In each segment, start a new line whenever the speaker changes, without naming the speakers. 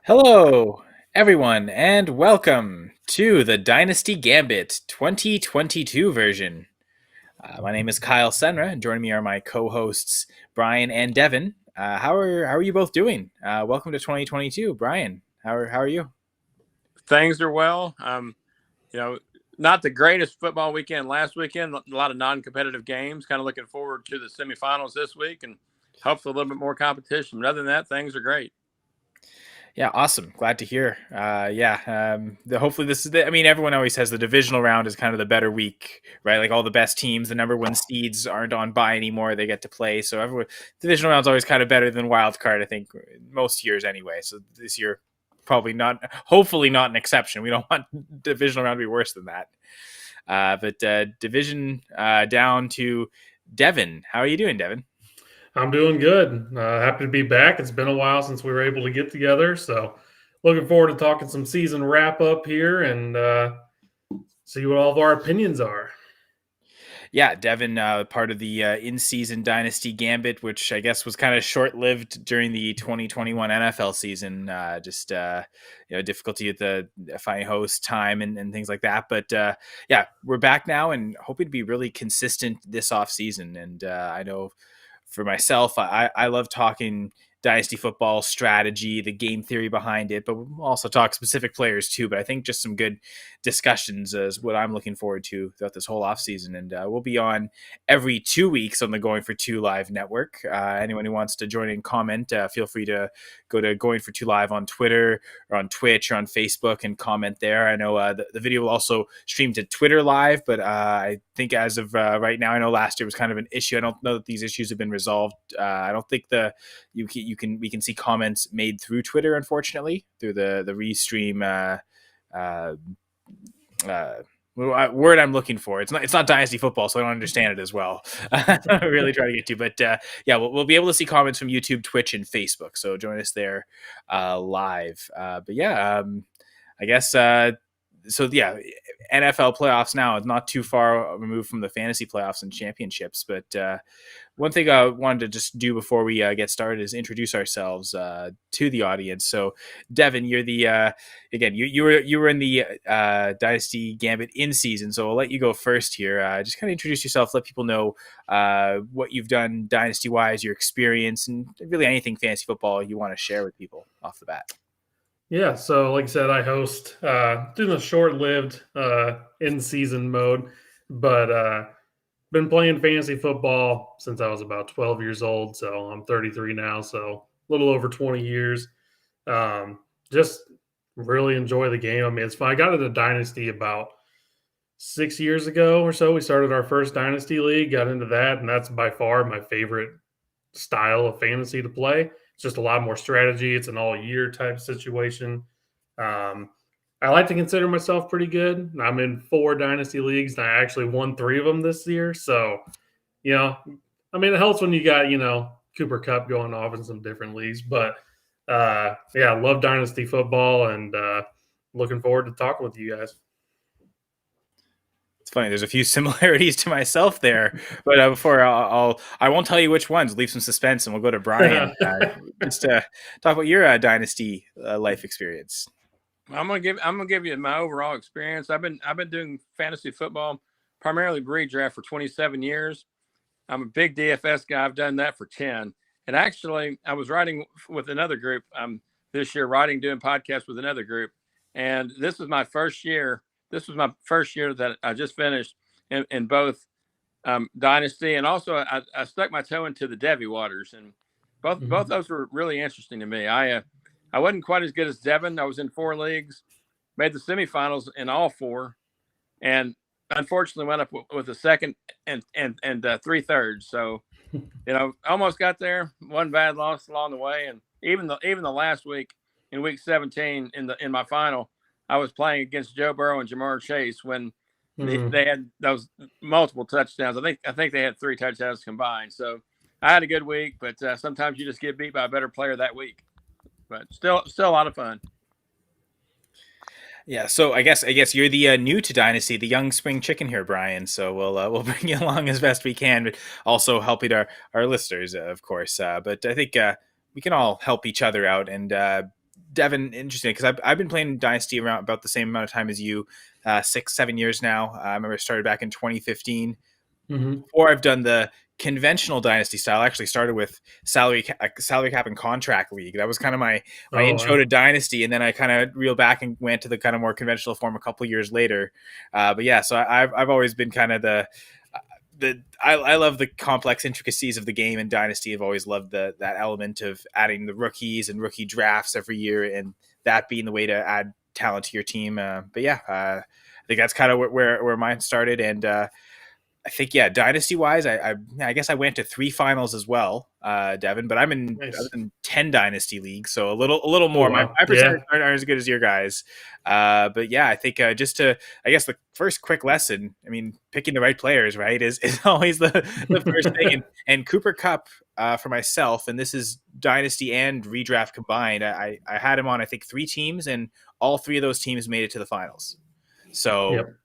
Hello, everyone, and welcome to the Dynasty Gambit 2022 version. My name is Kyle Senra, and joining me are my co-hosts Brian and Devin. How are you both doing? Welcome to 2022, Brian. How are you?
Things are well. You know, not the greatest football weekend last weekend. A lot of non-competitive games. Kind of looking forward to the semifinals this week, and hopefully a little bit more competition. But other than that, things are great.
Yeah, awesome. Glad to hear. Hopefully this is. I mean, everyone always says the divisional round is kind of the better week, right? Like all the best teams, the number one seeds aren't on bye anymore; they get to play. So everyone, divisional round's always kind of better than wild card. I think most years anyway. So this year, probably not. Hopefully not an exception. We don't want divisional round to be worse than that. But division down to Devin. How are you doing, Devin?
I'm doing good. Happy to be back. It's been a while since we were able to get together. So looking forward to talking some season wrap up here and see what all of our opinions are.
Yeah, Devin, part of the in-season Dynasty Gambit, which I guess was kind of short-lived during the 2021 NFL season. Difficulty at the finding host time and things like that. But yeah, we're back now and hoping to be really consistent this off season. And I know for myself, I love talking dynasty football strategy, the game theory behind it, but we'll also talk specific players too. But I think just some good discussions is what I'm looking forward to throughout this whole offseason. And we'll be on every 2 weeks on the Going for Two Live network. Anyone who wants to join in comment, feel free to go to Going for Two Live on Twitter or on Twitch or on Facebook and comment there. I know the video will also stream to Twitter Live, but I think as of right now, I know last year was kind of an issue. I don't know that these issues have been resolved. I don't think we can see comments made through Twitter, unfortunately, through the restream word I'm looking for. It's not Dynasty Football, so I don't understand it as well. I really try to get to, but yeah, we'll be able to see comments from YouTube, Twitch, and Facebook. So join us there live. But yeah, I guess. So yeah, NFL playoffs now is not too far removed from the fantasy playoffs and championships. But one thing I wanted to just do before we get started is introduce ourselves to the audience. So Devin, you're the again you were in the Dynasty Gambit in season, so I'll let you go first here. Just kind of introduce yourself, let people know what you've done dynasty wise, your experience, and really anything fantasy football you want to share with people off the bat.
Yeah, so like I said, I host doing a short-lived in-season mode, but been playing fantasy football since I was about 12 years old. So I'm 33 now, so a little over 20 years. Just really enjoy the game. I mean, it's fun. I got into Dynasty about 6 years ago or so. We started our first Dynasty league, got into that, and that's by far my favorite style of fantasy to play. It's just a lot more strategy. It's an all-year type situation. I like to consider myself pretty good. I'm in 4 dynasty leagues, and I actually won 3 of them this year. So, I mean, it helps when you got, Cooper Kupp going off in some different leagues. But, yeah, I love dynasty football, and looking forward to talking with you guys.
It's funny. There's a few similarities to myself there, but before I won't tell you which ones. Leave some suspense, and we'll go to Brian just to talk about your dynasty life experience.
I'm gonna give you my overall experience. I've been doing fantasy football, primarily redraft, for 27 years. I'm a big DFS guy. I've done that for 10. And actually, I was writing with another group this year, doing podcasts with another group, and this was my first year. This was my first year that I just finished in both Dynasty, and also I stuck my toe into the Devi waters, and both those were really interesting to me. I wasn't quite as good as Devin. I was in 4 leagues, made the semifinals in all 4, and unfortunately went up with a second and 3/3. So, almost got there. One bad loss along the way, and even the last week in week 17 in my final, I was playing against Joe Burrow and Jamar Chase when they had those multiple touchdowns. I think they had 3 touchdowns combined. So I had a good week, but sometimes you just get beat by a better player that week. But still a lot of fun.
Yeah, so I guess you're the new to Dynasty, the young spring chicken here, Brian. So we'll bring you along as best we can, but also helping our listeners, of course. But I think we can all help each other out. And Devin, interesting, because I've been playing Dynasty around about the same amount of time as you, 6-7 years now. I remember I started back in 2015.
Mm-hmm.
Before I've done the conventional Dynasty style, I actually started with salary cap and contract league. That was kind of my
Oh,
intro
wow.
to Dynasty, and then I kind of reeled back and went to the kind of more conventional form a couple years later. But yeah, so I've always been kind of I love the complex intricacies of the game, and Dynasty I've always loved that element of adding the rookies and rookie drafts every year, and that being the way to add talent to your team. But yeah, I think that's kind of where mine started, and I think, yeah, dynasty wise, I guess I went to 3 finals as well, Devin. But I was
Nice.
in 10 dynasty leagues, so a little
Oh,
more. My
wow.
percentage
Yeah.
aren't as good as your guys, but yeah, I think I guess the first quick lesson. I mean, picking the right players, right, is always the first thing. And Cooper Cup, for myself, and this is dynasty and redraft combined. I had him on, I think, 3 teams, and all 3 of those teams made it to the finals. So
Yep.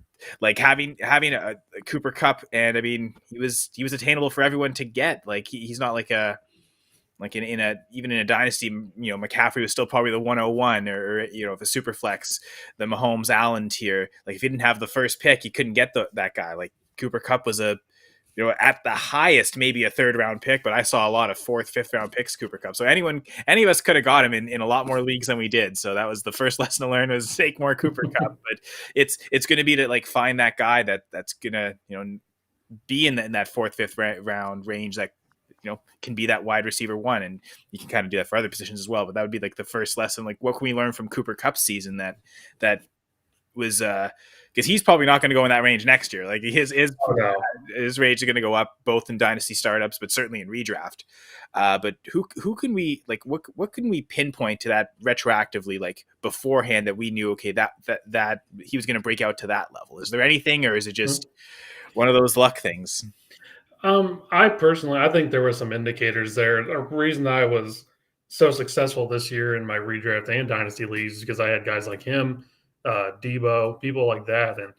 like having a Cooper Cup, and I mean he was attainable for everyone to get. Like he's not like a like in a even in a dynasty, McCaffrey was still probably the 101, or if a super flex, the Mahomes Allen tier. Like if you didn't have the first pick, you couldn't get that guy. Like Cooper Cup was at the highest, maybe a 3rd round pick, but I saw a lot of 4th, 5th round picks, Cooper Cup. So any of us could have got him in a lot more leagues than we did. So that was the first lesson to learn, was take more Cooper Cup. But it's going to be to like find that guy that's going to, be in that 4th, 5th round range that, can be that wide receiver 1. And you can kind of do that for other positions as well. But that would be like the first lesson. Like, what can we learn from Cooper Cup's season that was, because he's probably not going to go in that range next year. Like his
Oh, no.
range is going to go up both in dynasty startups, but certainly in redraft. But who can we like? What can we pinpoint to that retroactively, like beforehand, that we knew, okay, that he was going to break out to that level? Is there anything, or is it just one of those luck things?
I think there were some indicators there. The reason I was so successful this year in my redraft and dynasty leagues is because I had guys like him, Debo, people like that. And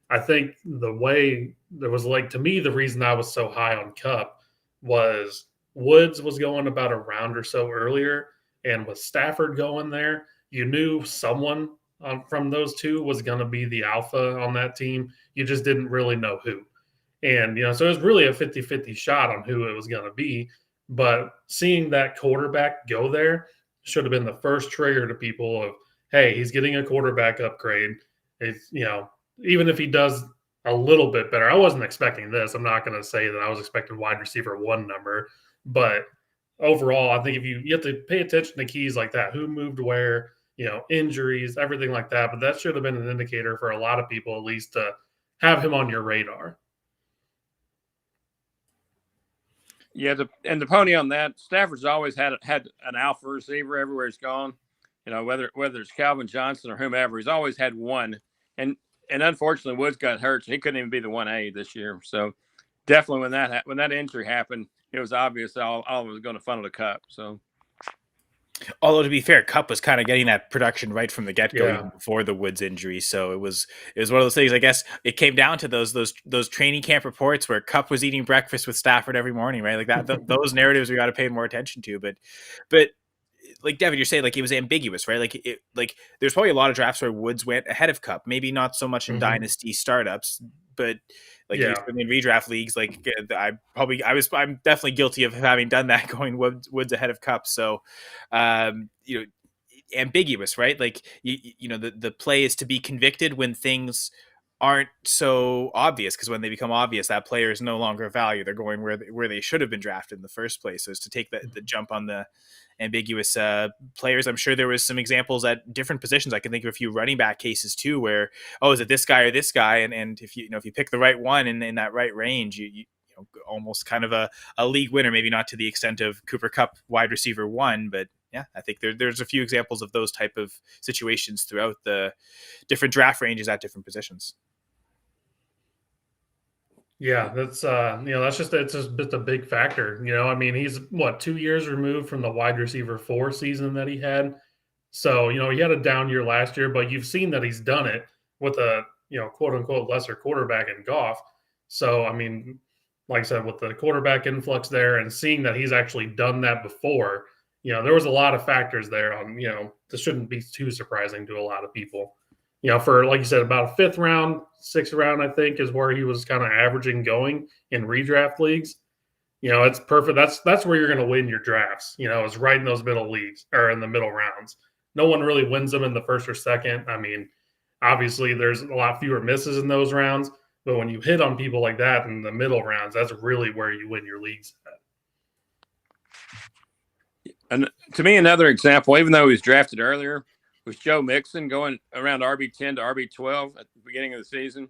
I think the way there was, like, to me, the reason I was so high on Cup was Woods was going about a round or so earlier. And with Stafford going there, you knew someone from those two was going to be the alpha on that team. You just didn't really know who. And, so it was really a 50-50 shot on who it was going to be. But seeing that quarterback go there should have been the first trigger to people of, hey, he's getting a quarterback upgrade. It's, even if he does a little bit better, I wasn't expecting this. I'm not going to say that I was expecting wide receiver 1 number. But overall, I think if you have to pay attention to keys like that, who moved where, injuries, everything like that. But that should have been an indicator for a lot of people, at least, to have him on your radar.
Yeah, the pony on that, Stafford's always had an alpha receiver everywhere he's gone. Whether it's Calvin Johnson or whomever, he's always had one. And unfortunately, Woods got hurt, so he couldn't even be the 1A this year. So definitely when that injury happened, it was obvious all was going to funnel to Cup. So.
Although, to be fair, Cup was kind of getting that production right from the get-go,
Yeah.
even before the Woods injury. So it was one of those things. I guess it came down to those training camp reports where Cup was eating breakfast with Stafford every morning, right? Like that. Those narratives we got to pay more attention to. But like Devin, you're saying, like it was ambiguous, right? Like there's probably a lot of drafts where Woods went ahead of Cup. Maybe not so much in dynasty startups, but like
Yeah.
in redraft leagues, like I'm definitely guilty of having done that, going Woods ahead of Cup. So, ambiguous, right? Like the play is to be convicted when things aren't so obvious, because when they become obvious, that player is no longer a value. They're going where they should have been drafted in the first place. So it's to take the jump on the ambiguous players. I'm sure there was some examples at different positions. I can think of a few running back cases too, where, oh, is it this guy or this guy? And if you pick the right one in that right range, you almost kind of a league winner. Maybe not to the extent of Cooper Cup wide receiver 1, but yeah, I think there's a few examples of those type of situations throughout the different draft ranges at different positions.
Yeah, that's it's just a big factor. I mean, he's 2 years removed from the wide receiver 4 season that he had. So, he had a down year last year, but you've seen that he's done it with a, quote unquote lesser quarterback in Goff. So, I mean, like I said, with the quarterback influx there and seeing that he's actually done that before, there was a lot of factors there on, this shouldn't be too surprising to a lot of people. For, like you said, about a fifth round, sixth round, I think, is where he was kind of averaging going in redraft leagues. It's perfect. That's where you're going to win your drafts, is right in those middle leagues or in the middle rounds. No one really wins them in the first or second. I mean, obviously there's a lot fewer misses in those rounds, but when you hit on people like that in the middle rounds, that's really where you win your leagues at.
And to me, another example, even though he was drafted earlier, was Joe Mixon going around RB10 to RB12 at the beginning of the season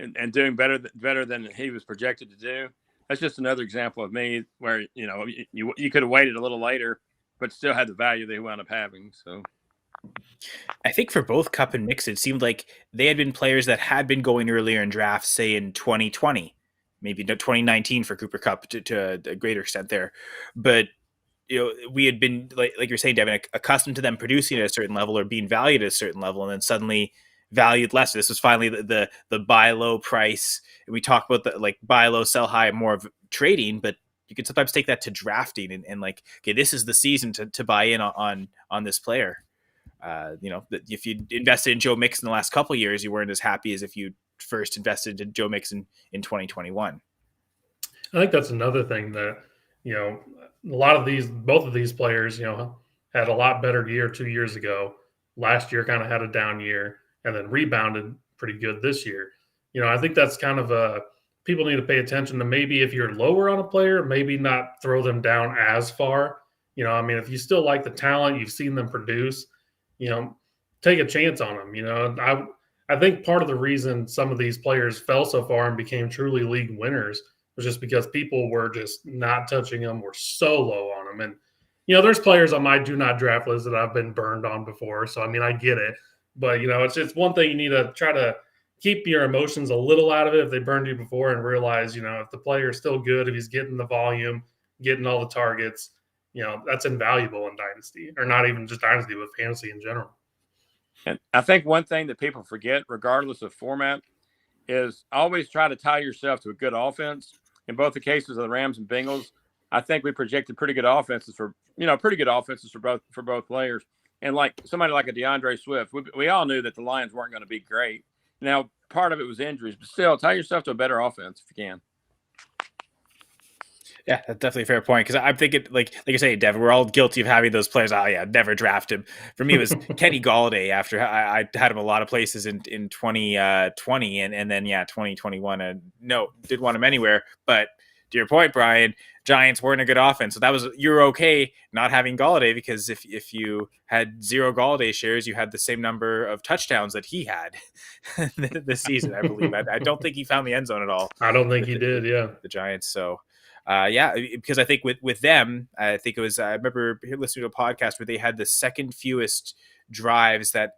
and doing better than he was projected to do. That's just another example of me where, you could have waited a little later, but still had the value they wound up having. So
I think for both Cup and Mixon, it seemed like they had been players that had been going earlier in drafts, say in 2020, maybe 2019 for Cooper Cup to a greater extent there. But we had been, like you're saying, Devin, accustomed to them producing at a certain level or being valued at a certain level, and then suddenly valued less. This was finally the buy low price. And we talk about the buy low, sell high, more of trading, but you could sometimes take that to drafting and okay, this is the season to buy in on this player. If you invested in Joe Mixon in the last couple of years, you weren't as happy as if you first invested in Joe Mixon in 2021.
I think that's another thing that, both of these players, had a lot better year 2 years ago. Last year kind of had a down year and then rebounded pretty good this year. I think that's kind of people need to pay attention to, maybe if you're lower on a player, maybe not throw them down as far. If you still like the talent, you've seen them produce, take a chance on them. I think part of the reason some of these players fell so far and became truly league winners was just because people were just not touching them, were so low on them. And, there's players on my do not draft list that I've been burned on before. So, I get it. But, it's one thing you need to try to keep your emotions a little out of it if they burned you before, and realize, if the player is still good, if he's getting the volume, getting all the targets, that's invaluable in Dynasty, or not even just Dynasty, but fantasy in general.
And I think one thing that people forget, regardless of format, is always try to tie yourself to a good offense. In both the cases of the Rams and Bengals, I think we projected pretty good offenses for both players. And somebody like a DeAndre Swift, we all knew that the Lions weren't going to be great. Now, part of it was injuries, but still, tie yourself to a better offense if you can.
Yeah, that's definitely a fair point, because I'm thinking, like you're saying, Devin, we're all guilty of having those players. Oh, yeah, never draft him. For me, it was Kenny Galladay after I had him a lot of places in 2020, and then, 2021. No, didn't want him anywhere. But to your point, Brian, Giants weren't a good offense. So you're okay not having Galladay, because if you had 0 Galladay shares, you had the same number of touchdowns that he had this season, I believe. I don't think he found the end zone at all.
I don't think he did, yeah.
The Giants, so... because I think with them, I remember listening to a podcast where they had the second fewest drives that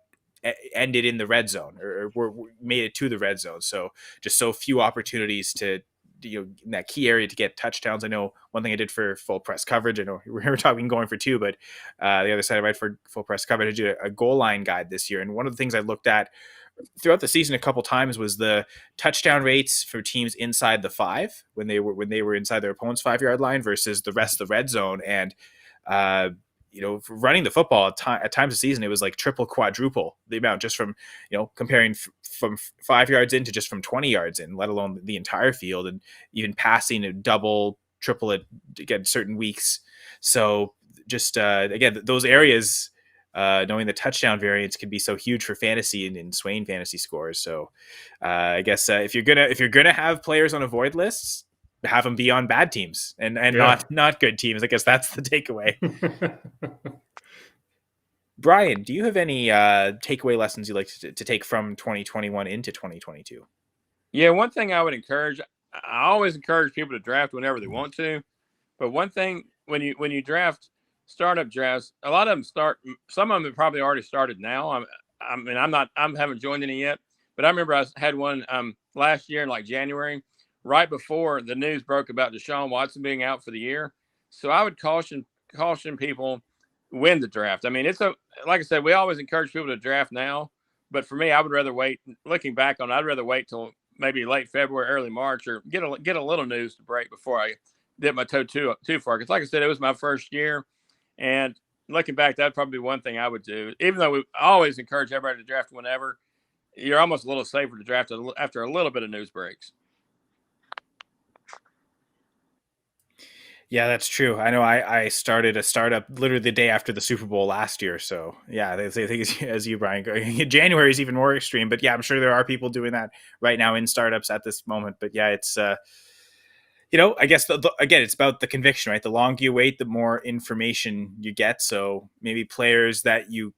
ended in the red zone or were made it to the red zone. So just so few opportunities to, in that key area to get touchdowns. I know one thing I did for full press coverage, I know we were talking going for 2, but the other side I write for full press coverage, I did a goal line guide this year. And one of the things I looked at throughout the season a couple times was the touchdown rates for teams inside the 5 when they were inside their opponent's 5-yard line versus the rest of the red zone. And for running the football at times of season, it was like triple, quadruple the amount, just from comparing from 5 yards in to just from 20 yards in, let alone the entire field, and even passing a double, triple it again certain weeks. So just again, those areas. Knowing the touchdown variance can be so huge for fantasy and swaying fantasy scores. So I guess if you're gonna have players on avoid lists, have them be on bad teams and not good teams. I guess that's the takeaway. Brian, do you have any takeaway lessons you'd like to take from 2021 into 2022?
Yeah, one thing I would encourage, I always encourage people to draft whenever they want to, but one thing when you draft startup drafts, a lot of them some of them have probably already started now. I haven't joined any yet, but I remember I had one last year in January, right before the news broke about Deshaun Watson being out for the year. So I would caution people when to draft. Like I said, we always encourage people to draft now, but for me, I would rather wait. Looking back on it, I'd rather wait till maybe late February, early March, or get a little news to break before I dip my toe too far. Because like I said, it was my first year. And looking back, that'd probably be one thing I would do. Even though we always encourage everybody to draft whenever, you're almost a little safer to draft after a little bit of news breaks.
Yeah, that's true. I know I started a startup literally the day after the Super Bowl last year. So yeah, I think as you, Brian, January is even more extreme. But yeah, I'm sure there are people doing that right now in startups at this moment. But yeah, it's I guess again, it's about the conviction, right? The longer you wait, the more information you get. So maybe players that you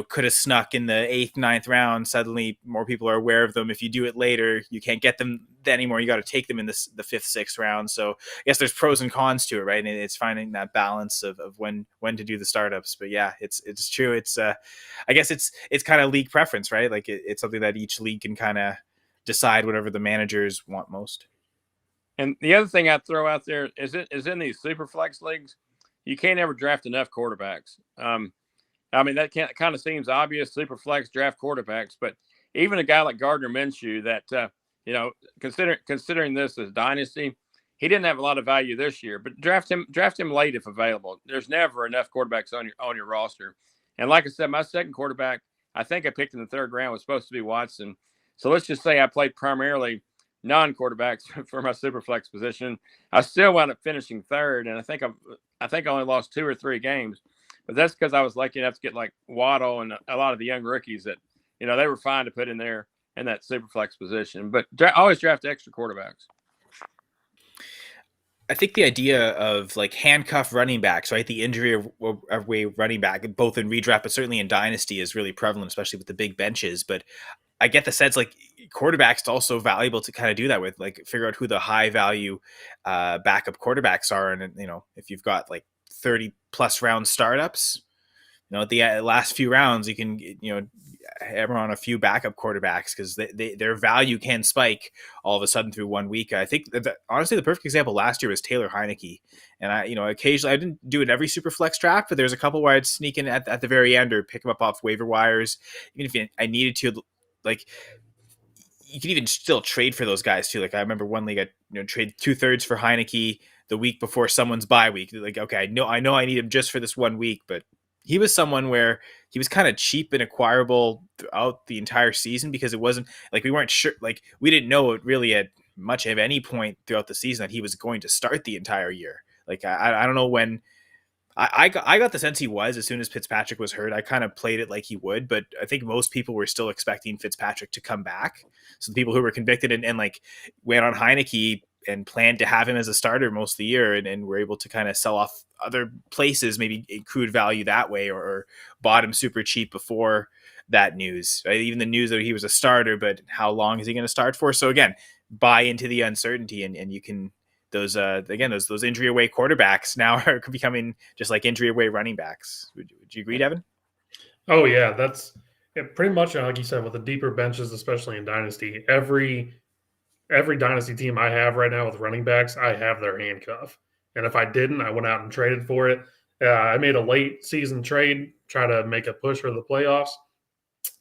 could have snuck in the 8th, 9th round, suddenly more people are aware of them. If you do it later, you can't get them anymore. You got to take them in the 5th, 6th round. So I guess there's pros and cons to it, right? And it's finding that balance of when to do the startups. But yeah, it's true. It's I guess it's kind of league preference, right? Like it's something that each league can kind of decide whatever the managers want most.
And the other thing I'd throw out there is in these super flex leagues, you can't ever draft enough quarterbacks. I mean, that kind of seems obvious, super flex draft quarterbacks, but even a guy like Gardner Minshew that, considering this as dynasty, he didn't have a lot of value this year, but draft him late if available. There's never enough quarterbacks on your roster. And like I said, my second quarterback, I think I picked in the 3rd round, was supposed to be Watson. So let's just say I played primarily non-quarterbacks for my super flex position. I still wound up finishing 3rd, and I think I only lost 2 or 3 games, but that's because I was lucky enough to get like Waddle and a lot of the young rookies that they were fine to put in there in that super flex position. But always draft extra quarterbacks.
I think the idea of like handcuff running backs, right? The injury away running back, both in redraft, but certainly in dynasty, is really prevalent, especially with the big benches. But I get the sense like quarterbacks, it's also valuable to kind of do that with, like, figure out who the high value backup quarterbacks are. And, if you've got like 30 plus round startups, at the last few rounds, you can, hammer on a few backup quarterbacks because their value can spike all of a sudden through 1 week. I think that honestly, the perfect example last year was Taylor Heineke. And occasionally I didn't do it every super flex draft, but there's a couple where I'd sneak in at the very end or pick them up off waiver wires. Even if I needed to, like, you can even still trade for those guys too. Like I remember one league, I trade 2/3 for Heineke the week before someone's bye week. Like, okay, I know I need him just for this 1 week, but he was someone where he was kind of cheap and acquirable throughout the entire season because it wasn't like we weren't sure, like we didn't know it really at much of any point throughout the season that he was going to start the entire year. Like I don't know when. I got the sense he was as soon as Fitzpatrick was hurt. I kind of played it like he would, but I think most people were still expecting Fitzpatrick to come back. So the people who were convicted and like went on Heineke and planned to have him as a starter most of the year and were able to kind of sell off other places, maybe accrued value that way, or bought him super cheap before that news, right? Even the news that he was a starter, but how long is he going to start for? So again, buy into the uncertainty and you can, those injury away quarterbacks now are becoming just like injury away running backs. Would you agree, Devin?
Oh yeah, that's pretty much like you said with the deeper benches, especially in dynasty. Every dynasty team I have right now with running backs, I have their handcuff. And if I didn't, I went out and traded for it. I made a late season trade, try to make a push for the playoffs.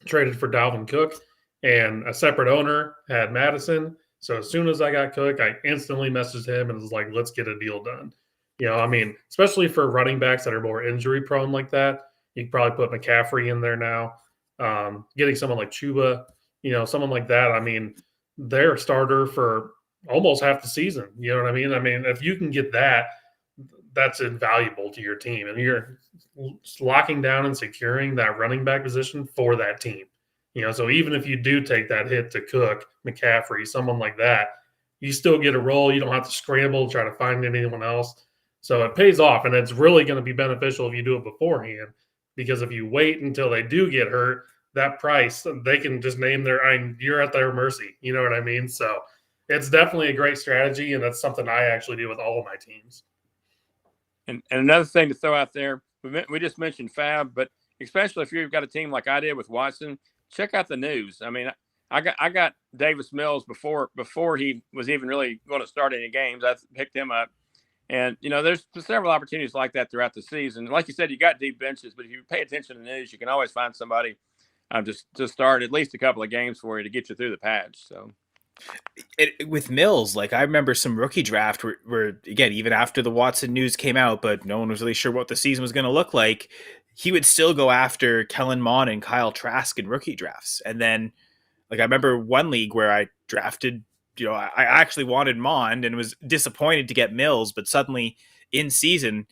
Traded for Dalvin Cook, and a separate owner had Madison. So as soon as I got Cook, I instantly messaged him and was like, let's get a deal done. Especially for running backs that are more injury prone like that, you could probably put McCaffrey in there now. Getting someone like Chuba, someone like that. I mean, they're a starter for almost half the season. You know what I mean? I mean, if you can get that, that's invaluable to your team. And you're locking down and securing that running back position for that team. So even if you do take that hit to Cook, McCaffrey, someone like that, you still get a role. You don't have to scramble, try to find anyone else. So it pays off, and it's really going to be beneficial if you do it beforehand, because if you wait until they do get hurt, that price, they can just name you're at their mercy. You know what I mean? So it's definitely a great strategy, and that's something I actually do with all of my teams.
And another thing to throw out there, we just mentioned Fab, but especially if you've got a team like I did with Watson, check out the news. I mean, I got Davis Mills before he was even really going to start any games. I picked him up, and there's several opportunities like that throughout the season. Like you said, you got deep benches, but if you pay attention to the news, you can always find somebody just to start at least a couple of games for you to get you through the patch. So
With Mills, like I remember some rookie draft where again, even after the Watson news came out, but no one was really sure what the season was going to look like, he would still go after Kellen Mond and Kyle Trask in rookie drafts. And then, like I remember one league where I drafted, I actually wanted Mond and was disappointed to get Mills, but suddenly in season,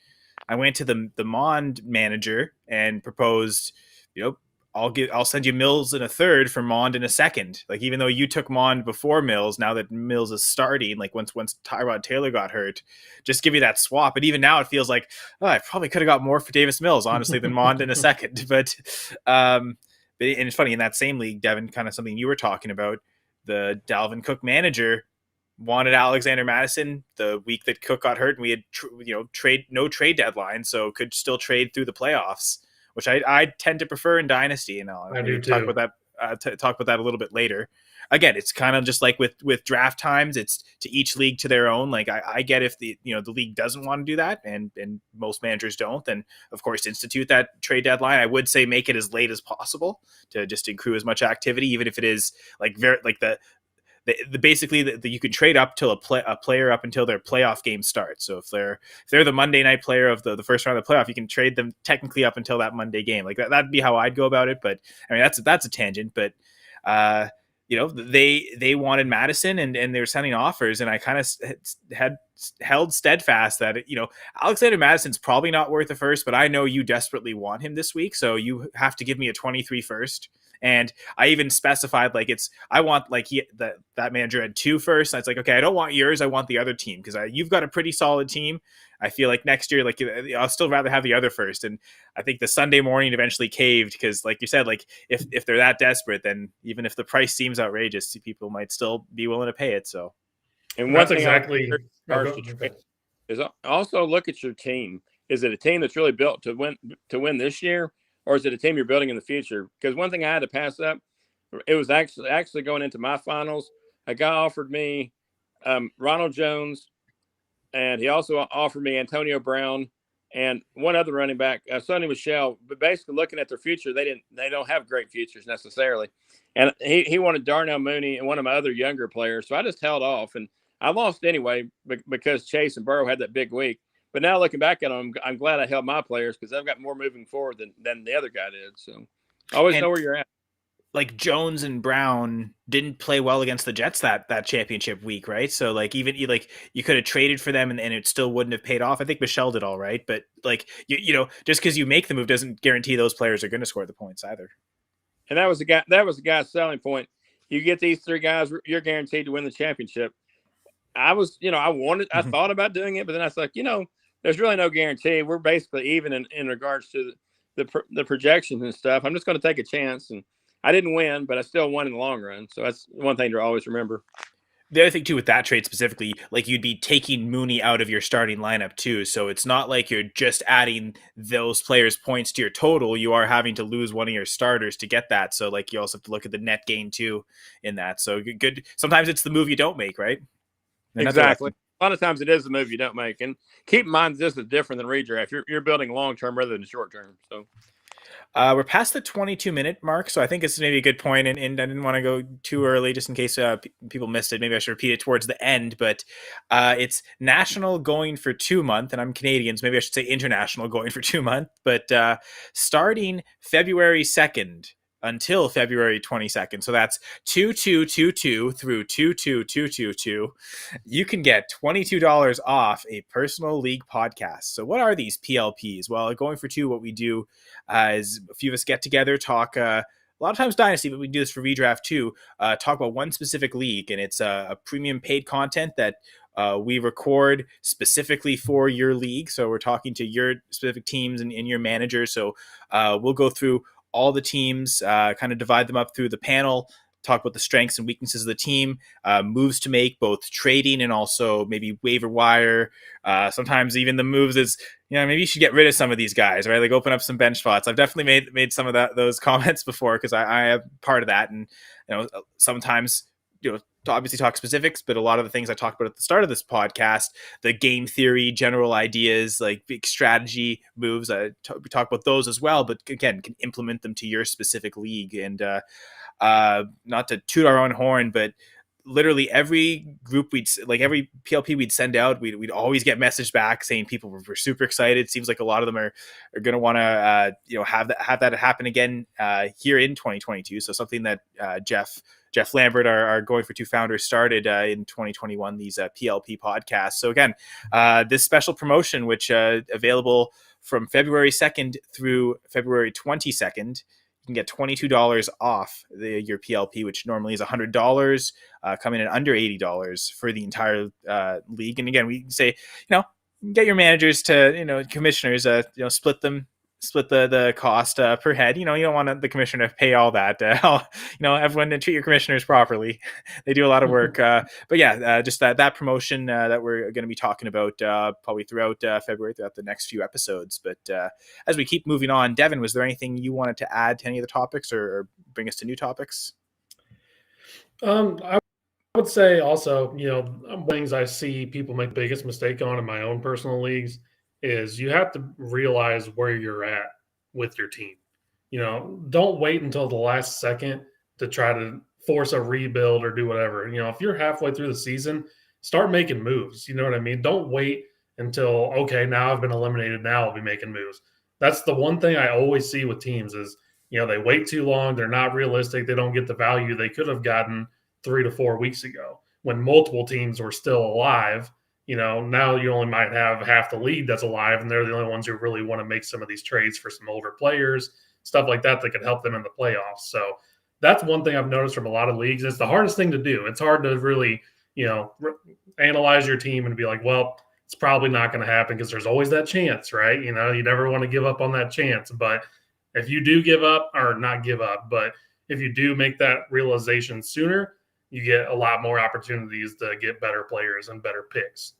I went to the Mond manager and proposed, you know, I'll send you Mills in a third for Mond in a second. Like even though you took Mond before Mills, now that Mills is starting, like once Tyrod Taylor got hurt, just give you that swap. And even now it feels like, oh, I probably could have got more for Davis Mills, honestly, than Mond in a second. But and it's funny, in that same league, Devin, kind of something you were talking about, the Dalvin Cook manager wanted Alexander Madison the week that Cook got hurt, and we had no trade deadline, so could still trade through the playoffs, which I tend to prefer in Dynasty, and I'll talk about that a little bit later. Again, it's kind of just like with draft times, it's to each league to their own. Like I get if the league doesn't want to do that, and most managers don't, then of course institute that trade deadline. I would say make it as late as possible to just accrue as much activity, even if it is like very like basically you can trade up till a player up until their playoff game starts. So if they're the Monday night player of the first round of the playoff, you can trade them technically up until that Monday game. Like that'd be how I'd go about it. But I mean that's a tangent. But they wanted Madison and they were sending offers, and I kind of had held steadfast that Alexander Madison's probably not worth a first, but I know you desperately want him this week, so you have to give me a 23 first. And I even specified I want that manager had 2 firsts. And it's like, okay, I don't want yours. I want the other team because you've got a pretty solid team. I feel like next year, I'll still rather have the other first. And I think the Sunday morning eventually caved because, like you said, like if they're that desperate, then even if the price seems outrageous, people might still be willing to pay it. So,
and one thing is also look at your team. Is it a team that's really built to win this year? Or is it a team you're building in the future? Because one thing I had to pass up, it was actually going into my finals. A guy offered me Ronald Jones, and he also offered me Antonio Brown and one other running back, Sonny Michel. But basically, looking at their future, they don't have great futures necessarily. And he wanted Darnell Mooney and one of my other younger players. So I just held off, and I lost anyway because Chase and Burrow had that big week. But now looking back at them, I'm glad I held my players because I've got more moving forward than the other guy did. So I always know where you're at.
Like Jones and Brown didn't play well against the Jets that championship week, right? So like even you could have traded for them and it still wouldn't have paid off. I think Michelle did all right, but like just because you make the move doesn't guarantee those players are going to score the points either.
And that was the guy's selling point. You get these 3 guys, you're guaranteed to win the championship. I was, I thought about doing it, but then I was like, there's really no guarantee. We're basically even in regards to the projections and stuff. I'm just going to take a chance, and I didn't win, but I still won in the long run. So that's one thing to always remember.
The other thing too with that trade specifically, like you'd be taking Mooney out of your starting lineup too. So it's not like you're just adding those players' points to your total. You are having to lose one of your starters to get that. So like you also have to look at the net gain too in that. So good. Sometimes it's the move you don't make, right?
Exactly. A lot of times it is the move you don't make. And keep in mind, this is different than redraft. You're building long-term rather than short-term. So
we're past the 22-minute mark, so I think it's maybe a good point, and I didn't want to go too early just in case people missed it. Maybe I should repeat it towards the end, but it's National Going for 2 month, and I'm Canadian, so maybe I should say International Going for 2 month, but starting February 2nd until February 22nd. So that's 2222 through 22222. You can get $22 off a personal league podcast. So what are these PLPs? Well, Going for 2, what we do is a few of us get together, talk a lot of times Dynasty, but we do this for redraft too, talk about one specific league, and it's a premium paid content that we record specifically for your league. So we're talking to your specific teams and your managers. So we'll go through all the teams, kind of divide them up through the panel, talk about the strengths and weaknesses of the team, moves to make, both trading and also maybe waiver wire. Sometimes even the moves is, maybe you should get rid of some of these guys, right? Like open up some bench spots. I've definitely made some of those comments before because I am part of that. And, sometimes, to obviously talk specifics, but a lot of the things I talked about at the start of this podcast, the game theory, general ideas, like big strategy moves, we talk about those as well, but again, can implement them to your specific league. And not to toot our own horn, but literally every group every PLP we'd send out, we'd always get message back saying people were super excited. Seems like a lot of them are going to want to have that happen again here in 2022. So something that Jeff Lambert, our Going for Two founder, started in 2021, these PLP podcasts. So again, this special promotion, which available from February 2nd through February 22nd, you can get $22 off your PLP, which normally is $100, coming in under $80 for the entire league. And again, we say, get your managers to, commissioners, split the cost per head. You don't want the commissioner to pay all that. Everyone to treat your commissioners properly. They do a lot of work. But yeah, just that promotion that we're going to be talking about probably throughout February, throughout the next few episodes. But as we keep moving on, Devin, was there anything you wanted to add to any of the topics or bring us to new topics?
I would say also, things I see people make the biggest mistake on in my own personal leagues is you have to realize where you're at with your team. Don't wait until the last second to try to force a rebuild or do whatever. If you're halfway through the season, start making moves. You know what I mean? Don't wait until, okay, now I've been eliminated. Now I'll be making moves. That's the one thing I always see with teams is, they wait too long. They're not realistic. They don't get the value they could have gotten 3 to 4 weeks ago when multiple teams were still alive. Now you only might have half the league that's alive, and they're the only ones who really want to make some of these trades for some older players, stuff like that could help them in the playoffs. So that's one thing I've noticed from a lot of leagues. It's the hardest thing to do. It's hard to really, analyze your team and be like, well, it's probably not going to happen because there's always that chance, right? You never want to give up on that chance. But if you do give up, or not give up, but if you do make that realization sooner, you get a lot more opportunities to get better players and better picks.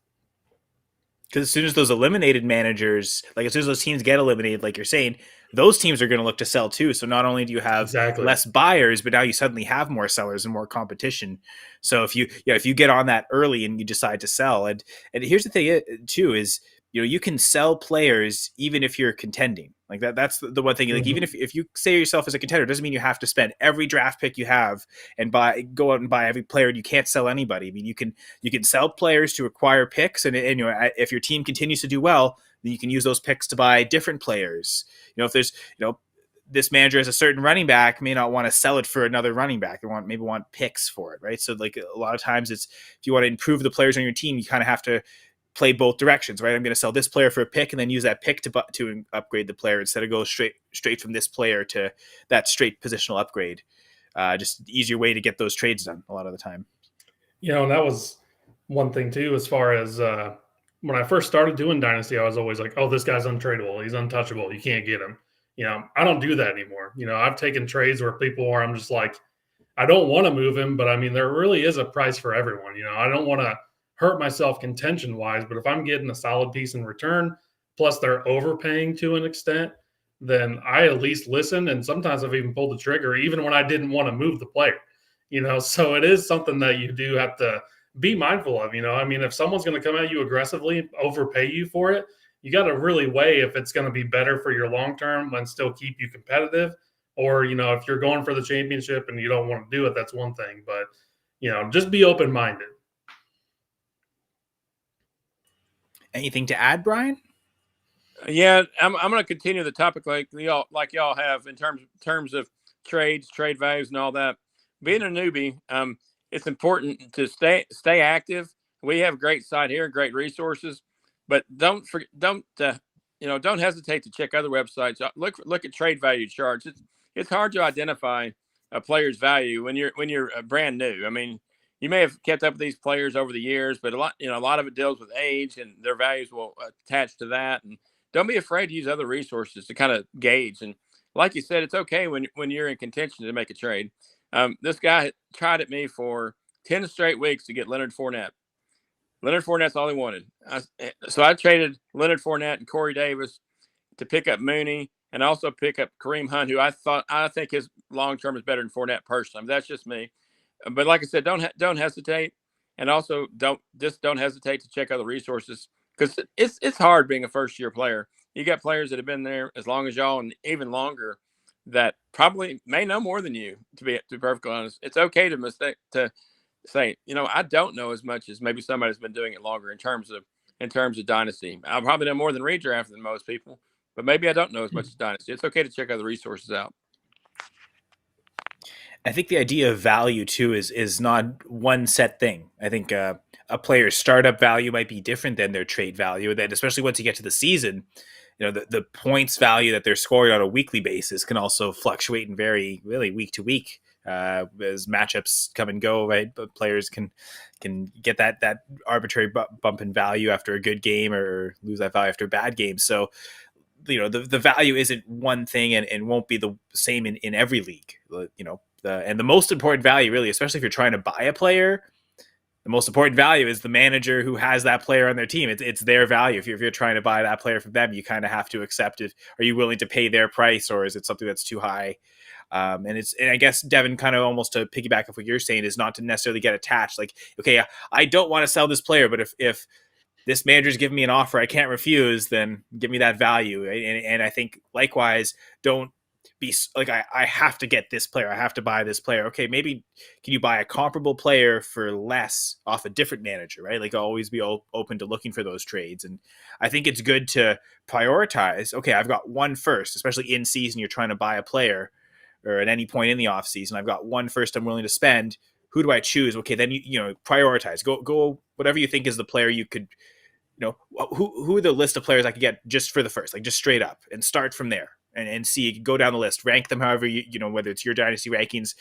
Because as soon as those eliminated managers, as soon as those teams get eliminated, like you're saying, those teams are going to look to sell too. So not only do you have less buyers, but now you suddenly have more sellers and more competition. So if you get on that early and you decide to sell, and here's the thing too is, you can sell players even if you're contending. That's the one thing. Even if you say yourself as a contender, doesn't mean you have to spend every draft pick you have and go out and buy every player. And you can't sell anybody. I mean, you can sell players to acquire picks, and if your team continues to do well, then you can use those picks to buy different players. If there's this manager has a certain running back, may not want to sell it for another running back. They maybe want picks for it, right? So a lot of times it's, if you want to improve the players on your team, you kind of have to play both directions, right? I'm going to sell this player for a pick and then use that pick to upgrade the player instead of go straight from this player to that straight positional upgrade. Just an easier way to get those trades done a lot of the time.
And that was one thing too, as far as when I first started doing Dynasty, I was always like, oh, this guy's untradeable. He's untouchable. You can't get him. I don't do that anymore. I've taken trades where I'm just like, I don't want to move him, but I mean, there really is a price for everyone. I don't want to hurt myself contention wise, but if I'm getting a solid piece in return, plus they're overpaying to an extent, then I at least listen. And sometimes I've even pulled the trigger, even when I didn't want to move the player, so it is something that you do have to be mindful of. I mean, if someone's going to come at you aggressively, overpay you for it, you got to really weigh if it's going to be better for your long-term and still keep you competitive. Or, if you're going for the championship and you don't want to do it, that's one thing, but just be open-minded.
Anything to add, Brian?
Yeah, I'm going to continue the topic like y'all have in terms of trades, trade values, and all that. Being a newbie, it's important to stay active. We have a great site here, great resources, but don't hesitate to check other websites. Look at trade value charts. It's hard to identify a player's value when you're brand new. I mean, you may have kept up with these players over the years, but a lot of it deals with age, and their values will attach to that. And don't be afraid to use other resources to kind of gauge. And like you said, it's okay when you're in contention to make a trade. This guy tried at me for 10 straight weeks to get Leonard Fournette. Leonard Fournette's all he wanted. So I traded Leonard Fournette and Corey Davis to pick up Mooney and also pick up Kareem Hunt, who I think his long-term is better than Fournette personally. I mean, that's just me. But like I said, don't hesitate, and also don't hesitate to check other resources, because it's hard being a first-year player. You got players that have been there as long as y'all and even longer that probably may know more than you. To be perfectly honest, it's okay to say, I don't know as much as maybe somebody's been doing it longer in terms of Dynasty. I probably know more than redraft than most people, but maybe I don't know as much as Dynasty. It's okay to check other resources out.
I think the idea of value too is not one set thing. I think a player's startup value might be different than their trade value. Then, especially once you get to the season, the points value that they're scoring on a weekly basis can also fluctuate and vary really week to week as matchups come and go. Right, but players can get that arbitrary bump in value after a good game or lose that value after a bad game. So the value isn't one thing and won't be the same in every league. And the most important value, really, especially if you're trying to buy a player, the most important value is the manager who has that player on their team. It's their value. If you're trying to buy that player from them, you kind of have to accept it. Are you willing to pay their price, or is it something that's too high? And I guess, Devin, kind of almost to piggyback off what you're saying, is not to necessarily get attached. Like, okay, I don't want to sell this player, but if this manager's giving me an offer I can't refuse, then give me that value. And I think likewise, don't be like, I have to get this player. I have to buy this player. Okay, maybe can you buy a comparable player for less off a different manager, right? Like, always be open to looking for those trades. And I think it's good to prioritize. Okay, I've got one first, especially in season, you're trying to buy a player, or at any point in the off season, I've got one first I'm willing to spend. Who do I choose? Okay, then you prioritize. Go whatever you think is the player you could. Who are the list of players I could get just for the first, like just straight up, and start from there and see, go down the list, rank them however whether it's your dynasty rankings,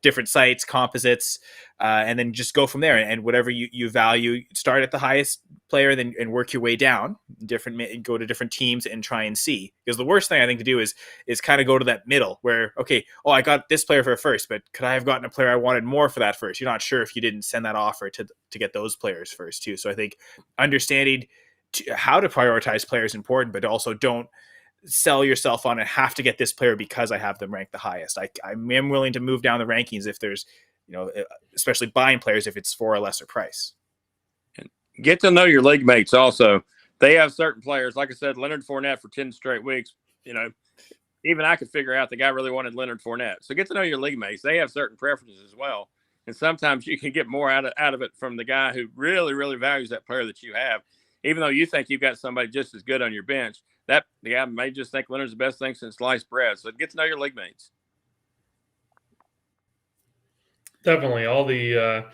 different sites, composites, and then just go from there. And whatever you value, start at the highest player, then and work your way down, go to different teams and try and see. Because the worst thing I think to do is kind of go to that middle where, okay, I got this player for a first, but could I have gotten a player I wanted more for that first? You're not sure if you didn't send that offer to get those players first too. So I think understanding how to prioritize players is important, but also don't sell yourself on it. Have to get this player because I have them ranked the highest. I am willing to move down the rankings if there's, especially buying players if it's for a lesser price.
And get to know your league mates also. They have certain players, like I said, Leonard Fournette for 10 straight weeks. Even I could figure out the guy really wanted Leonard Fournette. So get to know your league mates. They have certain preferences as well. And sometimes you can get more out of it from the guy who really, really values that player that you have. Even though you think you've got somebody just as good on your bench, that the guy may just think Leonard's the best thing since sliced bread. So get to know your league mates.
Definitely. All the,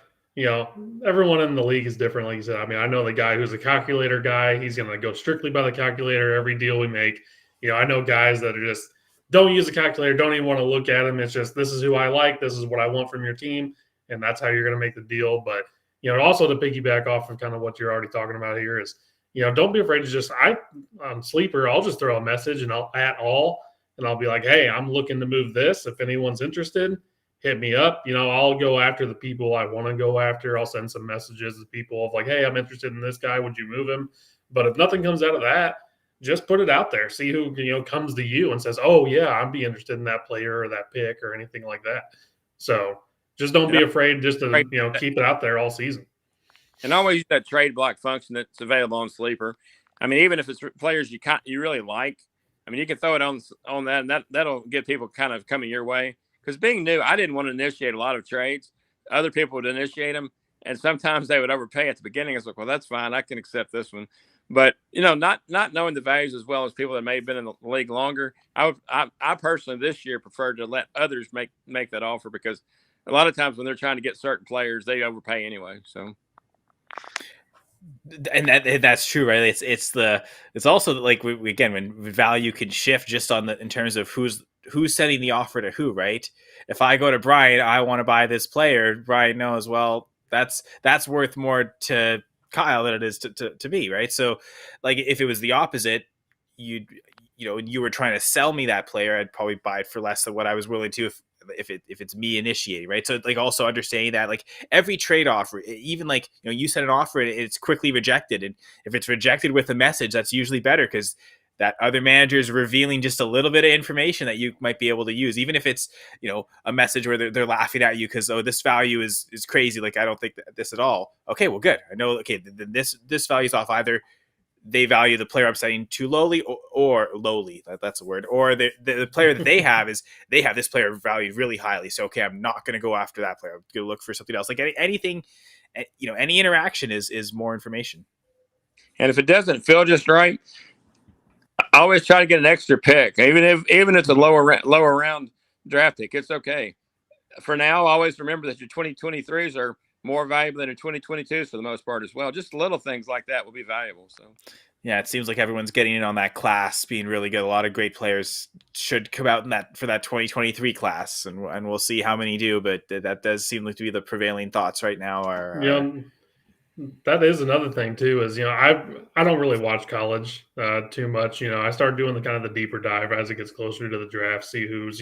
everyone in the league is different. Like you said, I mean, I know the guy who's a calculator guy. He's going to go strictly by the calculator every deal we make. I know guys that are just don't use the calculator, don't even want to look at him. It's just, this is who I like. This is what I want from your team. And that's how you're going to make the deal. But, also to piggyback off of kind of what you're already talking about here is, don't be afraid to just, on Sleeper, I'll just throw a message and I'll be like, hey, I'm looking to move this. If anyone's interested, hit me up. I'll go after the people I want to go after. I'll send some messages to people of like, hey, I'm interested in this guy. Would you move him? But if nothing comes out of that, just put it out there. See who, comes to you and says, oh yeah, I'd be interested in that player or that pick or anything like that. So just don't be afraid just to, keep it out there all season.
And always use that trade block function that's available on Sleeper. I mean, even if it's players you really like, I mean, you can throw it on that, and that'll get people kind of coming your way. Because being new, I didn't want to initiate a lot of trades. Other people would initiate them, and sometimes they would overpay at the beginning. It's like, well, that's fine. I can accept this one. But, not knowing the values as well as people that may have been in the league longer, I personally this year preferred to let others make that offer, because a lot of times when they're trying to get certain players, they overpay anyway. So.
And that's true, right? It's also like we again, when value can shift just in terms of who's sending the offer to who, right? If I go to Brian, I want to buy this player. Brian knows, well, that's worth more to Kyle than it is to me, right? So, like, if it was the opposite, you were trying to sell me that player, I'd probably buy it for less than what I was willing to if it's me initiating, right? So, like, also understanding that, like, every trade offer, even like, you send an offer and it's quickly rejected, and if it's rejected with a message, that's usually better, because that other manager is revealing just a little bit of information that you might be able to use, even if it's a message where they're laughing at you because, oh, this value is crazy, like I don't think this at all. Okay, well, good, I know. Okay, this value is off. Either they value the player I'm signing too lowly or lowly. That's a word. Or the player that they have this player valued really highly. So, okay, I'm not going to go after that player. I'm going to look for something else. Like anything, any interaction is more information.
And if it doesn't feel just right, I always try to get an extra pick, even if it's a lower round draft pick. It's okay. For now, always remember that your 2023s are more valuable than your 2022s for the most part as well. Just little things like that will be valuable. So,
yeah, it seems like everyone's getting in on that class being really good. A lot of great players should come out in that 2023 class, and we'll see how many do. But that does seem like to be the prevailing thoughts right now.
That is another thing too. Is I don't really watch college too much. I start doing the kind of the deeper dive as it gets closer to the draft, see who's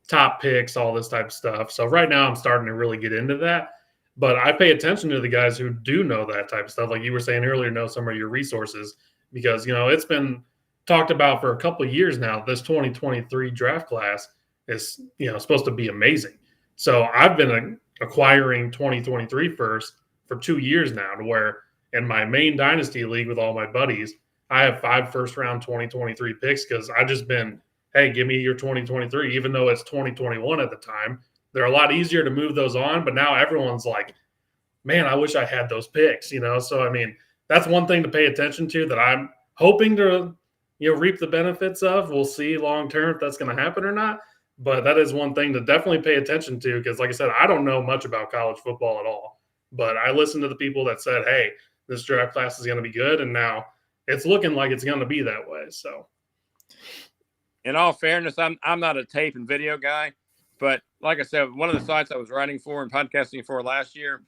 top picks, all this type of stuff. So right now I'm starting to really get into that. But I pay attention to the guys who do know that type of stuff. Like you were saying earlier, know some of your resources because, it's been talked about for a couple of years now. This 2023 draft class is, supposed to be amazing. So I've been acquiring 2023 first for 2 years now to where in my main dynasty league with all my buddies, I have 5 first-round 2023 picks because I just been – hey, give me your 2023, even though it's 2021 at the time. They're a lot easier to move those on, but now everyone's like, man, I wish I had those picks, So, that's one thing to pay attention to that I'm hoping to, reap the benefits of. We'll see long-term if that's going to happen or not, but that is one thing to definitely pay attention to because, like I said, I don't know much about college football at all, but I listened to the people that said, hey, this draft class is going to be good, and now it's looking like it's going to be that way, so.
In all fairness, I'm not a tape and video guy, but like I said, one of the sites I was writing for and podcasting for last year,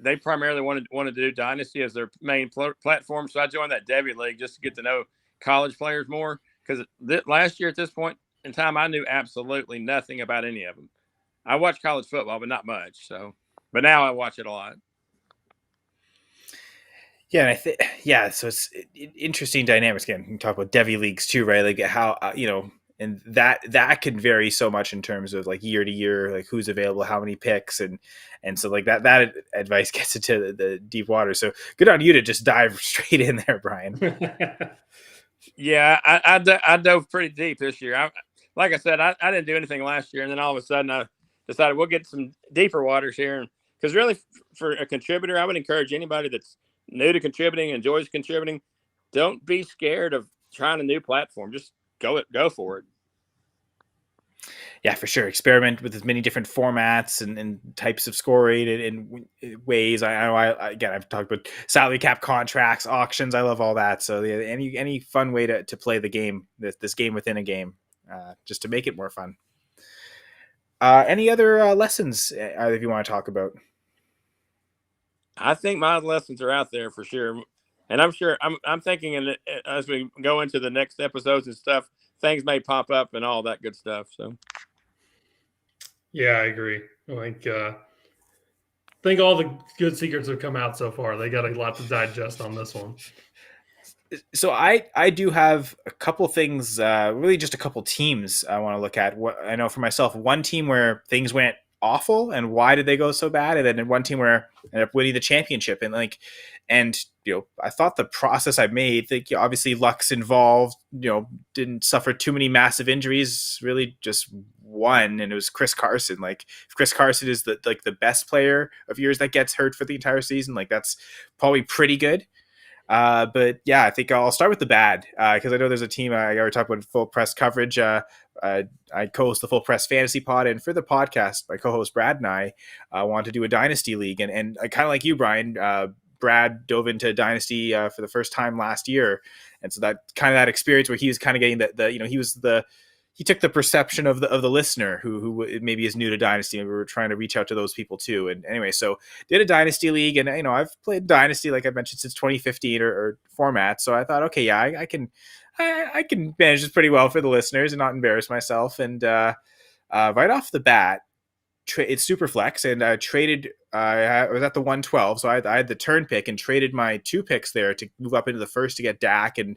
they primarily wanted to do Dynasty as their main platform. So I joined that Devin League just to get to know college players more. Because last year at this point in time, I knew absolutely nothing about any of them. I watched college football, but not much. So, but now I watch it a lot.
Yeah, and so it's interesting dynamics. Again, we can talk about Devy leagues too, right? Like how and that can vary so much in terms of like year to year, like who's available, how many picks, and so like that advice gets into the deep water. So good on you to just dive straight in there, Brian.
Yeah, I dove pretty deep this year. Like I said, I didn't do anything last year, and then all of a sudden I decided we'll get some deeper waters here. Because really, for a contributor, I would encourage anybody that's new to contributing, enjoys contributing, don't be scared of trying a new platform. Just go for it.
Yeah, for sure. Experiment with as many different formats and types of scoring and ways. I've talked about salary cap contracts, auctions. I love all that. So any fun way to play the game, this game within a game, just to make it more fun. Any other lessons either of you want to talk about?
I think my lessons are out there for sure. And I'm sure I'm thinking as we go into the next episodes and stuff, things may pop up and all that good stuff. So,
yeah, I agree. I think all the good secrets have come out so far. They got a lot to digest on this one.
So I do have a couple things, really just a couple teams I want to look at. What I know for myself, one team where things went awful and why did they go so bad, and then one team where I ended up winning the championship. And I thought the process I made, like obviously luck's involved, didn't suffer too many massive injuries, really just one, and it was Chris Carson. Like if Chris Carson is the best player of yours that gets hurt for the entire season, like that's probably pretty good. But yeah, I think I'll start with the bad because I know there's a team I already talked about full press coverage. I co-host the Full Press Fantasy Pod, and for the podcast, my co-host Brad and I want to do a Dynasty League, and kind of like you, Brian. Brad dove into Dynasty for the first time last year, and so that kind of that experience where he was kind of getting he took the perception of the listener who maybe is new to Dynasty, and we were trying to reach out to those people too. And anyway, so did a Dynasty League, and I've played Dynasty like I mentioned since 2015 or format. So I thought, okay, yeah, I can manage this pretty well for the listeners and not embarrass myself. And right off the bat, it's super flex, and I traded. I was at the 112, so I had the turn pick and traded my 2 picks there to move up into the first to get Dak, and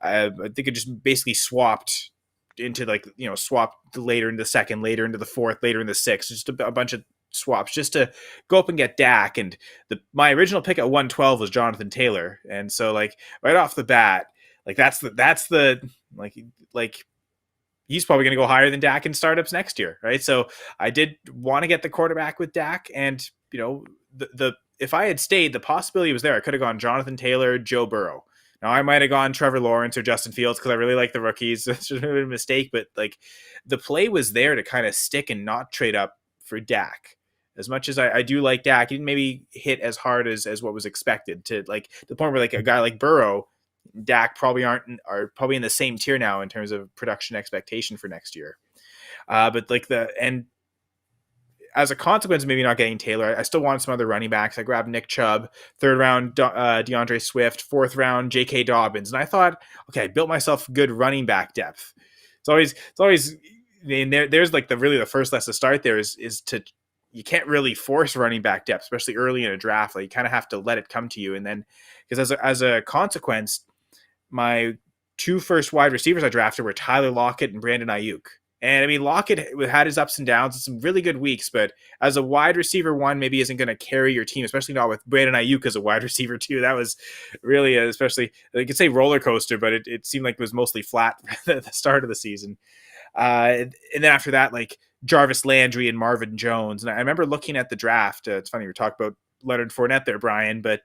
I think it just basically swapped into swapped later into the second, later into the fourth, later in the sixth, just a bunch of swaps just to go up and get Dak. And my original pick at 112 was Jonathan Taylor. And so like right off the bat, like that's the like he's probably going to go higher than Dak in startups next year, right? So I did want to get the quarterback with Dak, and the if I had stayed, the possibility was there. I could have gone Jonathan Taylor, Joe Burrow. Now I might have gone Trevor Lawrence or Justin Fields because I really like the rookies. It's just a mistake, but like the play was there to kind of stick and not trade up for Dak. As much as I do like Dak, he didn't maybe hit as hard as what was expected, to like the point where like a guy like Burrow, Dak probably are probably in the same tier now in terms of production expectation for next year. But like as a consequence of maybe not getting Taylor, I still wanted some other running backs. I grabbed Nick Chubb, 3rd round DeAndre Swift, 4th round J.K. Dobbins, and I thought, okay, I built myself good running back depth. It's always there's like the first lesson to start there is to, you can't really force running back depth, especially early in a draft. Like you kind of have to let it come to you, and then because as a consequence, my 2 first wide receivers I drafted were Tyler Lockett and Brandon Ayuk. And I mean, Lockett had his ups and downs and some really good weeks, but as a wide receiver 1, maybe isn't going to carry your team, especially not with Brandon Ayuk as a wide receiver 2. That was really, especially, you could say roller coaster, but it seemed like it was mostly flat at the start of the season. And then after that, like Jarvis Landry and Marvin Jones. And I remember looking at the draft. It's funny, we talked about Leonard Fournette there, Brian, but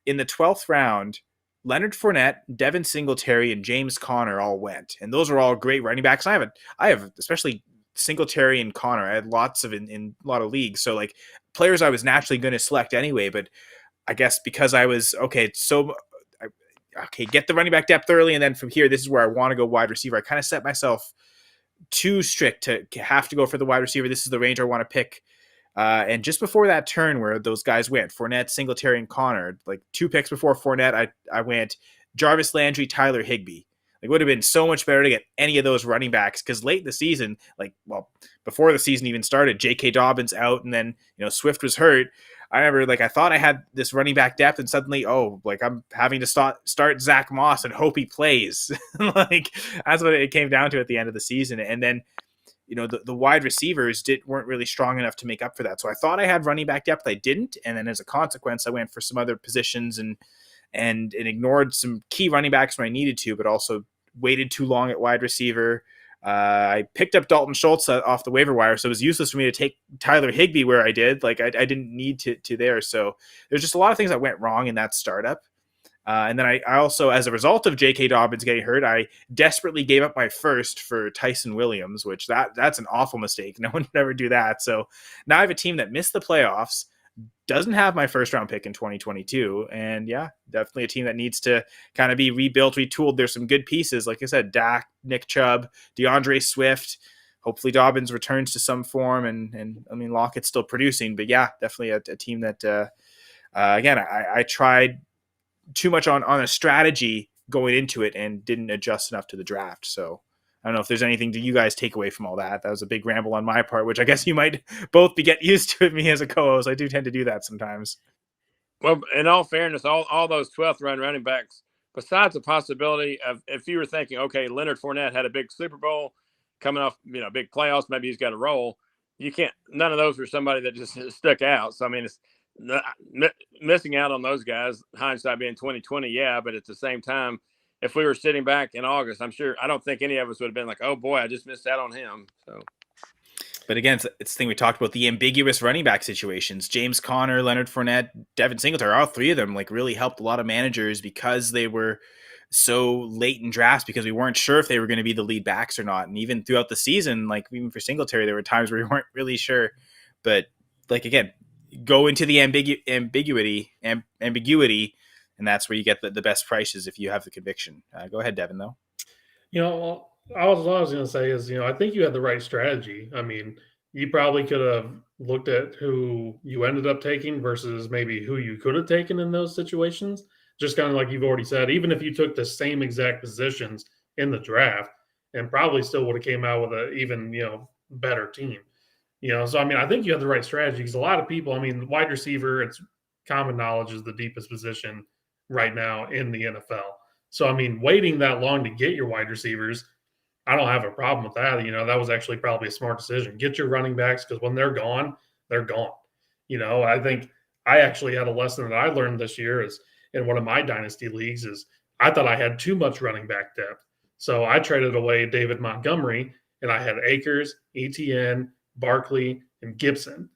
in the 12th round, Leonard Fournette, Devin Singletary, and James Conner all went. And those are all great running backs. I have especially Singletary and Conner. I had lots of in a lot of leagues. So like players I was naturally going to select anyway, but I guess because I was, get the running back depth early, and then from here, this is where I want to go wide receiver. I kind of set myself too strict to have to go for the wide receiver. This is the range I want to pick. And just before that turn where those guys went, Fournette, Singletary, and Conner, like 2 picks before Fournette, I went Jarvis Landry, Tyler Higbee. It would have been so much better to get any of those running backs, because late in the season, before the season even started, J.K. Dobbins out, and then Swift was hurt. I remember I thought I had this running back depth, and suddenly, I'm having to start Zach Moss and hope he plays. That's what it came down to at the end of the season. And then the wide receivers weren't really strong enough to make up for that. So I thought I had running back depth. I didn't. And then as a consequence, I went for some other positions and ignored some key running backs when I needed to, but also waited too long at wide receiver. I picked up Dalton Schultz off the waiver wire, so it was useless for me to take Tyler Higbee where I did. I didn't need to there. So there's just a lot of things that went wrong in that startup. And then I also, as a result of J.K. Dobbins getting hurt, I desperately gave up my first for Tyson Williams, which that's an awful mistake. No one would ever do that. So now I have a team that missed the playoffs, doesn't have my first round pick in 2022. And yeah, definitely a team that needs to kind of be rebuilt, retooled. There's some good pieces. Like I said, Dak, Nick Chubb, DeAndre Swift. Hopefully Dobbins returns to some form. And I mean, Lockett's still producing. But yeah, definitely a team that, again, I tried too much on a strategy going into it and didn't adjust enough to the draft. So I don't know if there's anything that you guys take away from all that. That was a big ramble on my part, which I guess you might both get used to me as a co-host. I do tend to do that sometimes.
Well, in all fairness, all those 12th round running backs, besides the possibility of, if you were thinking, okay, Leonard Fournette had a big Super Bowl coming off, big playoffs, maybe he's got a role. None of those were somebody that just stuck out. So, I mean, it's missing out on those guys, hindsight being 2020, yeah, but at the same time, if we were sitting back in August, I don't think any of us would have been like, oh boy, I just missed out on him. So,
but again, it's the thing we talked about, the ambiguous running back situations. James Conner, Leonard Fournette, Devin Singletary, all 3 of them really helped a lot of managers because they were so late in drafts, because we weren't sure if they were going to be the lead backs or not. And even throughout the season, even for Singletary, there were times where we weren't really sure. But again, go into the ambiguity, and that's where you get the best prices if you have the conviction. Go ahead, Devin, though.
I was going to say is, I think you had the right strategy. I mean, you probably could have looked at who you ended up taking versus maybe who you could have taken in those situations. Just kind of like you've already said, even if you took the same exact positions in the draft, and probably still would have came out with an even, better team. So, I mean, I think you have the right strategy, because a lot of people, wide receiver, it's common knowledge, is the deepest position right now in the NFL. So, I mean, waiting that long to get your wide receivers, I don't have a problem with that. That was actually probably a smart decision. Get your running backs, because when they're gone, they're gone. I think I actually had a lesson that I learned this year is in one of my dynasty leagues is I thought I had too much running back depth. So I traded away David Montgomery, and I had Akers, ETN, Barkley, and Gibson.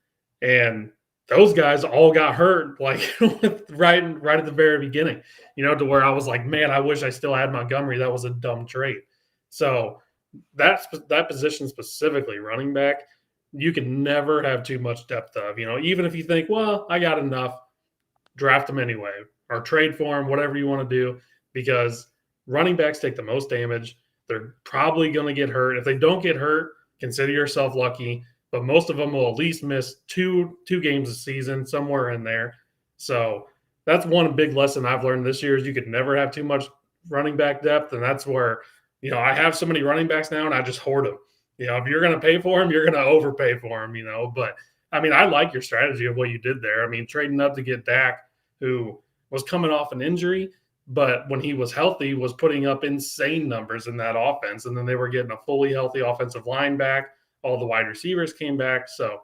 And those guys all got hurt like right at the very beginning, to where I was like, man, I wish I still had Montgomery. That was a dumb trade. So that position specifically, running back, you can never have too much depth of, even if you think, well, I got enough, draft them anyway or trade for them, whatever you want to do, because running backs take the most damage. They're probably going to get hurt. If they don't get hurt, consider yourself lucky, but most of them will at least miss two games a season, somewhere in there. So that's one big lesson I've learned this year is you could never have too much running back depth. And that's where, I have so many running backs now and I just hoard them. If you're going to pay for them, you're going to overpay for them, but I mean, I like your strategy of what you did there. I mean, trading up to get Dak, who was coming off an injury, but when he was healthy, was putting up insane numbers in that offense. And then they were getting a fully healthy offensive line back. All the wide receivers came back. So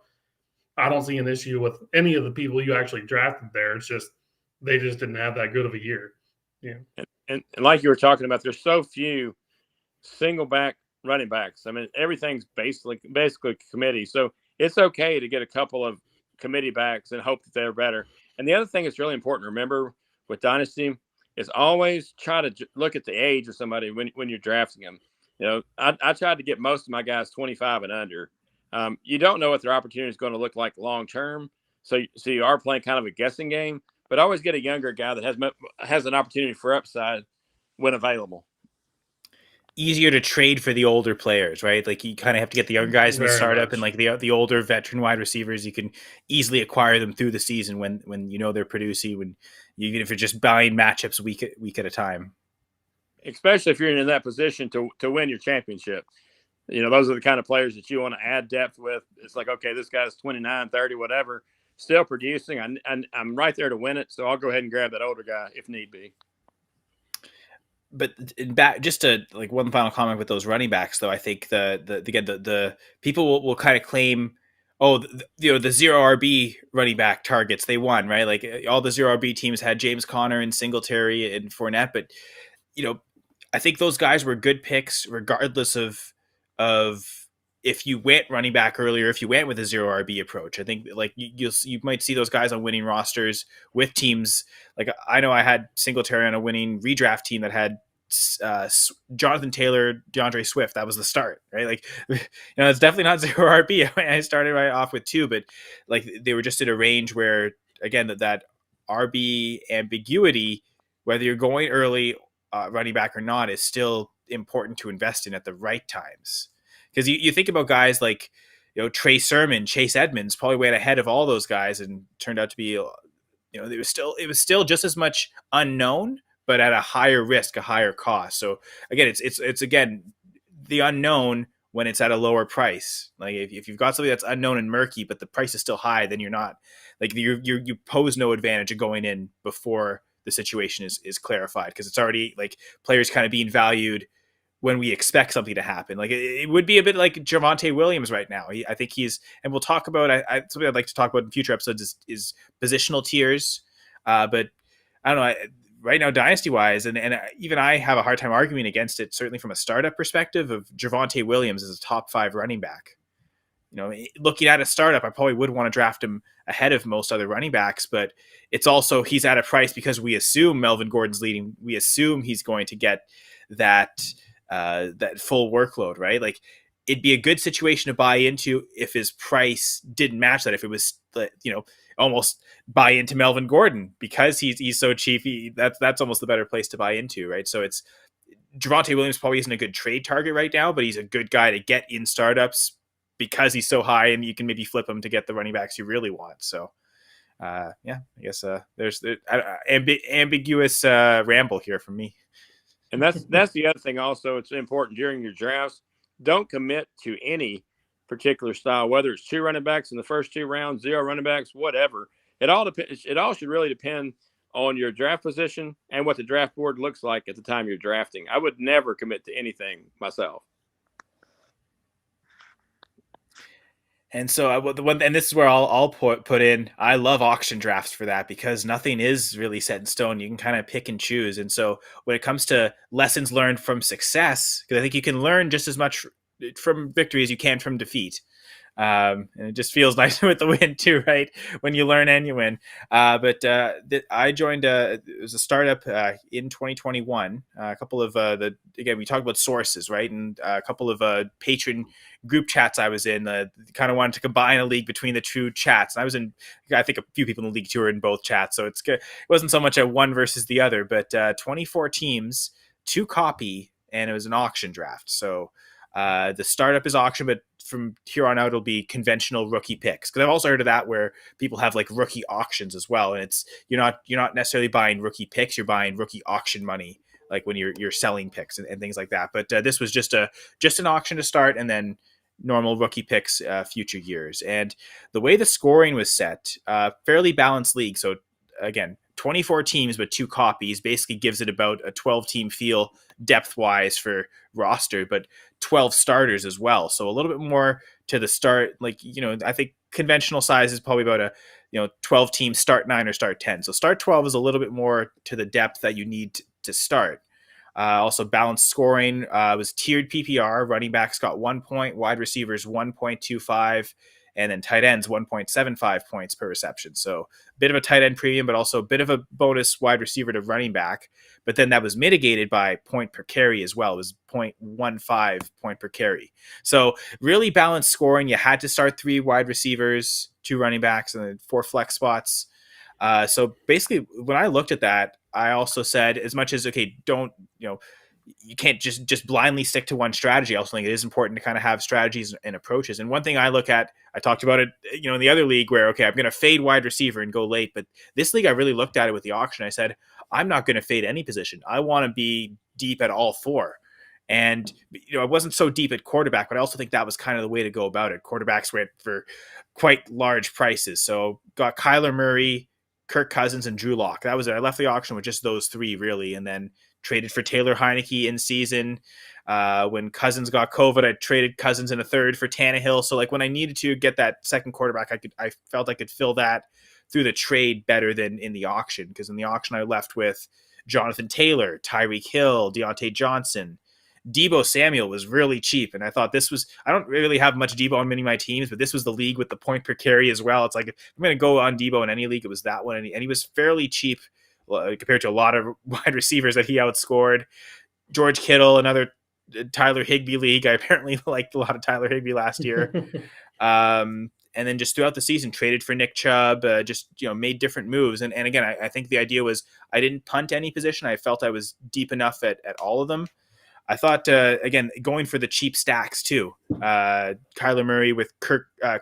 I don't see an issue with any of the people you actually drafted there. It's just they just didn't have that good of a year. Yeah.
And like you were talking about, there's so few single back running backs. I mean, everything's basically committee. So it's okay to get a couple of committee backs and hope that they're better. And the other thing that's really important to remember with Dynasty is always try to look at the age of somebody when you're drafting them. I tried to get most of my guys 25 and under. You don't know what their opportunity is going to look like long term. So you are playing kind of a guessing game, but always get a younger guy that has an opportunity for upside when available.
Easier to trade for the older players, right? Like you kind of have to get the young guys in the startup, and like the older veteran wide receivers, you can easily acquire them through the season when they're producing, even if you're just buying matchups week at a time.
Especially if you're in that position to win your championship. Those are the kind of players that you want to add depth with. It's like, okay, this guy's 29, 30, whatever, still producing. I'm right there to win it, so I'll go ahead and grab that older guy if need be.
But back just to like one final comment with those running backs, though, I think the people will kind of claim, the zero RB running back targets they won, right? Like all the zero RB teams had James Conner and Singletary and Fournette, but I think those guys were good picks regardless of if you went running back earlier, if you went with a zero RB approach. I think like you might see those guys on winning rosters with teams. Like I know I had Singletary on a winning redraft team that had Jonathan Taylor, DeAndre Swift. That was the start, right? Like, it's definitely not zero RB. I started right off with 2, but like they were just in a range where, again, that RB ambiguity, whether you're going early running back or not, is still important to invest in at the right times. Because you think about guys like, Trey Sermon, Chase Edmonds, probably way ahead of all those guys, and turned out to be, it was still just as much unknown, but at a higher risk, a higher cost. So again, it's again the unknown when it's at a lower price. Like if you've got something that's unknown and murky, but the price is still high, then you're not like you pose no advantage of going in before the situation is clarified, because it's already like players kind of being valued when we expect something to happen. Like it would be a bit like Javonte Williams right now. I think and we'll talk about, something I'd like to talk about in future episodes is positional tiers. But I don't know, right now, dynasty wise, and even I have a hard time arguing against it, certainly from a startup perspective, of Javonte Williams as a top 5 running back. Looking at a startup, I probably would want to draft him ahead of most other running backs, but it's also, he's at a price because we assume Melvin Gordon's leading. We assume he's going to get that full workload, right? Like it'd be a good situation to buy into if his price didn't match that. If it was, almost buy into Melvin Gordon because he's so cheap. That's almost the better place to buy into, right? So it's Javonte Williams probably isn't a good trade target right now, but he's a good guy to get in startups because he's so high, and you can maybe flip him to get the running backs you really want. So, I guess there's ambiguous ramble here from me.
And that's the other thing also. It's important during your drafts. Don't commit to any particular style, whether it's 2 running backs in the first 2 rounds, 0 running backs, whatever. It all depends. It all should really depend on your draft position and what the draft board looks like at the time you're drafting. I would never commit to anything myself.
And so and this is where I'll put in. I love auction drafts for that because nothing is really set in stone. You can kind of pick and choose. And so when it comes to lessons learned from success, because I think you can learn just as much from victory as you can from defeat. And it just feels nice with the win too, right? When you learn and you win. I joined it was a startup in 2021. A couple of again, we talked about sources, right? And a couple of patron group chats I was in. Kind of wanted to combine a league between the two chats. And I was in. I think a few people in the league too are in both chats, so it's good. It wasn't so much a one versus the other, but 24 teams, 2 copy, and it was an auction draft. So. The startup is auction, but from here on out, it'll be conventional rookie picks. Because I've also heard of that where people have like rookie auctions as well, and it's you're not necessarily buying rookie picks, you're buying rookie auction money, like when you're selling picks and things like that. But this was just an auction to start, and then normal rookie picks future years. And the way the scoring was set, fairly balanced league. So again, 24 teams but 2 copies basically gives it about a 12-team feel depth wise for roster, but 12 starters as well. So a little bit more to the start. Like, I think conventional size is probably about a 12 team start 9 or start 10. So start 12 is a little bit more to the depth that you need to start. Also balanced scoring was tiered PPR. Running backs got 1 point, wide receivers 1.25, and then tight ends 1.75 points per reception. So a bit of a tight end premium, but also a bit of a bonus wide receiver to running back. But then that was mitigated by point per carry as well. It was 0.15 point per carry. So really balanced scoring. You had to start 3 wide receivers, 2 running backs, and then 4 flex spots. So basically, when I looked at that, I also said, as much as, okay, don't, you can't just blindly stick to one strategy. I also think it is important to kind of have strategies and approaches. And one thing I look at, I talked about it, in the other league where, okay, I'm going to fade wide receiver and go late. But this league, I really looked at it with the auction. I said, I'm not going to fade any position. I want to be deep at all 4. And, I wasn't so deep at quarterback, but I also think that was kind of the way to go about it. Quarterbacks went for quite large prices. So got Kyler Murray, Kirk Cousins, and Drew Lock. That was it. I left the auction with just those 3 really. And then traded for Taylor Heineke in season. When Cousins got COVID, I traded Cousins in a third for Tannehill. So like when I needed to get that second quarterback, I felt I could fill that through the trade better than in the auction. Because in the auction, I left with Jonathan Taylor, Tyreek Hill, Deontay Johnson. Deebo Samuel was really cheap. And I thought I don't really have much Deebo on many of my teams, but this was the league with the point per carry as well. It's like, if I'm going to go on Deebo in any league, it was that one. And he was fairly cheap compared to a lot of wide receivers that he outscored. George Kittle, another Tyler Higbee league. I apparently liked a lot of Tyler Higbee last year. And then just throughout the season, traded for Nick Chubb, made different moves. And again, I think the idea was I didn't punt any position. I felt I was deep enough at all of them. I thought, again, going for the cheap stacks too. Kyler Murray with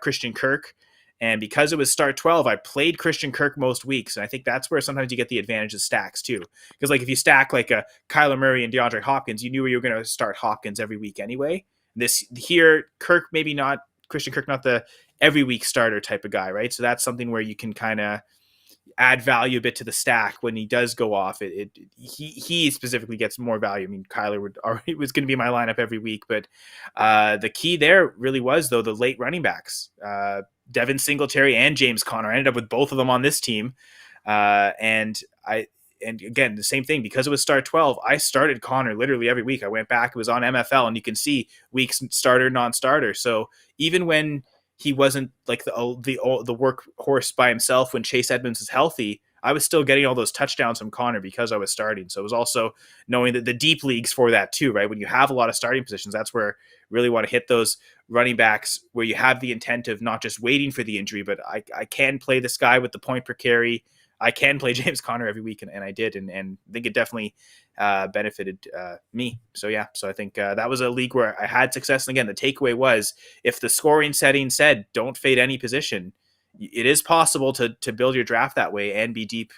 Christian Kirk. And because it was start 12, I played Christian Kirk most weeks. And I think that's where sometimes you get the advantage of stacks too. Because like if you stack like a Kyler Murray and DeAndre Hopkins, you knew you were going to start Hopkins every week anyway. Kirk, maybe not, Christian Kirk, not the every week starter type of guy, right? So that's something where you can kind of add value a bit to the stack when he does go off. He specifically gets more value. I mean, Kyler was going to be my lineup every week, but the key there really was though the late running backs, Devin Singletary and James Conner. I ended up with both of them on this team, and again the same thing because it was start 12. I started Conner literally every week. I went back; it was on MFL, and you can see weeks starter, non-starter. So even when he wasn't like the workhorse by himself when Chase Edmonds is healthy, I was still getting all those touchdowns from Conner because I was starting. So it was also knowing that the deep leagues for that too, right? When you have a lot of starting positions, that's where you really want to hit those running backs where you have the intent of not just waiting for the injury, but I can play this guy with the point per carry. I can play James Conner every week, and I did, and I think it definitely benefited me. So yeah, so I think that was a league where I had success. And again, the takeaway was if the scoring setting said don't fade any position, it is possible to build your draft that way and be deep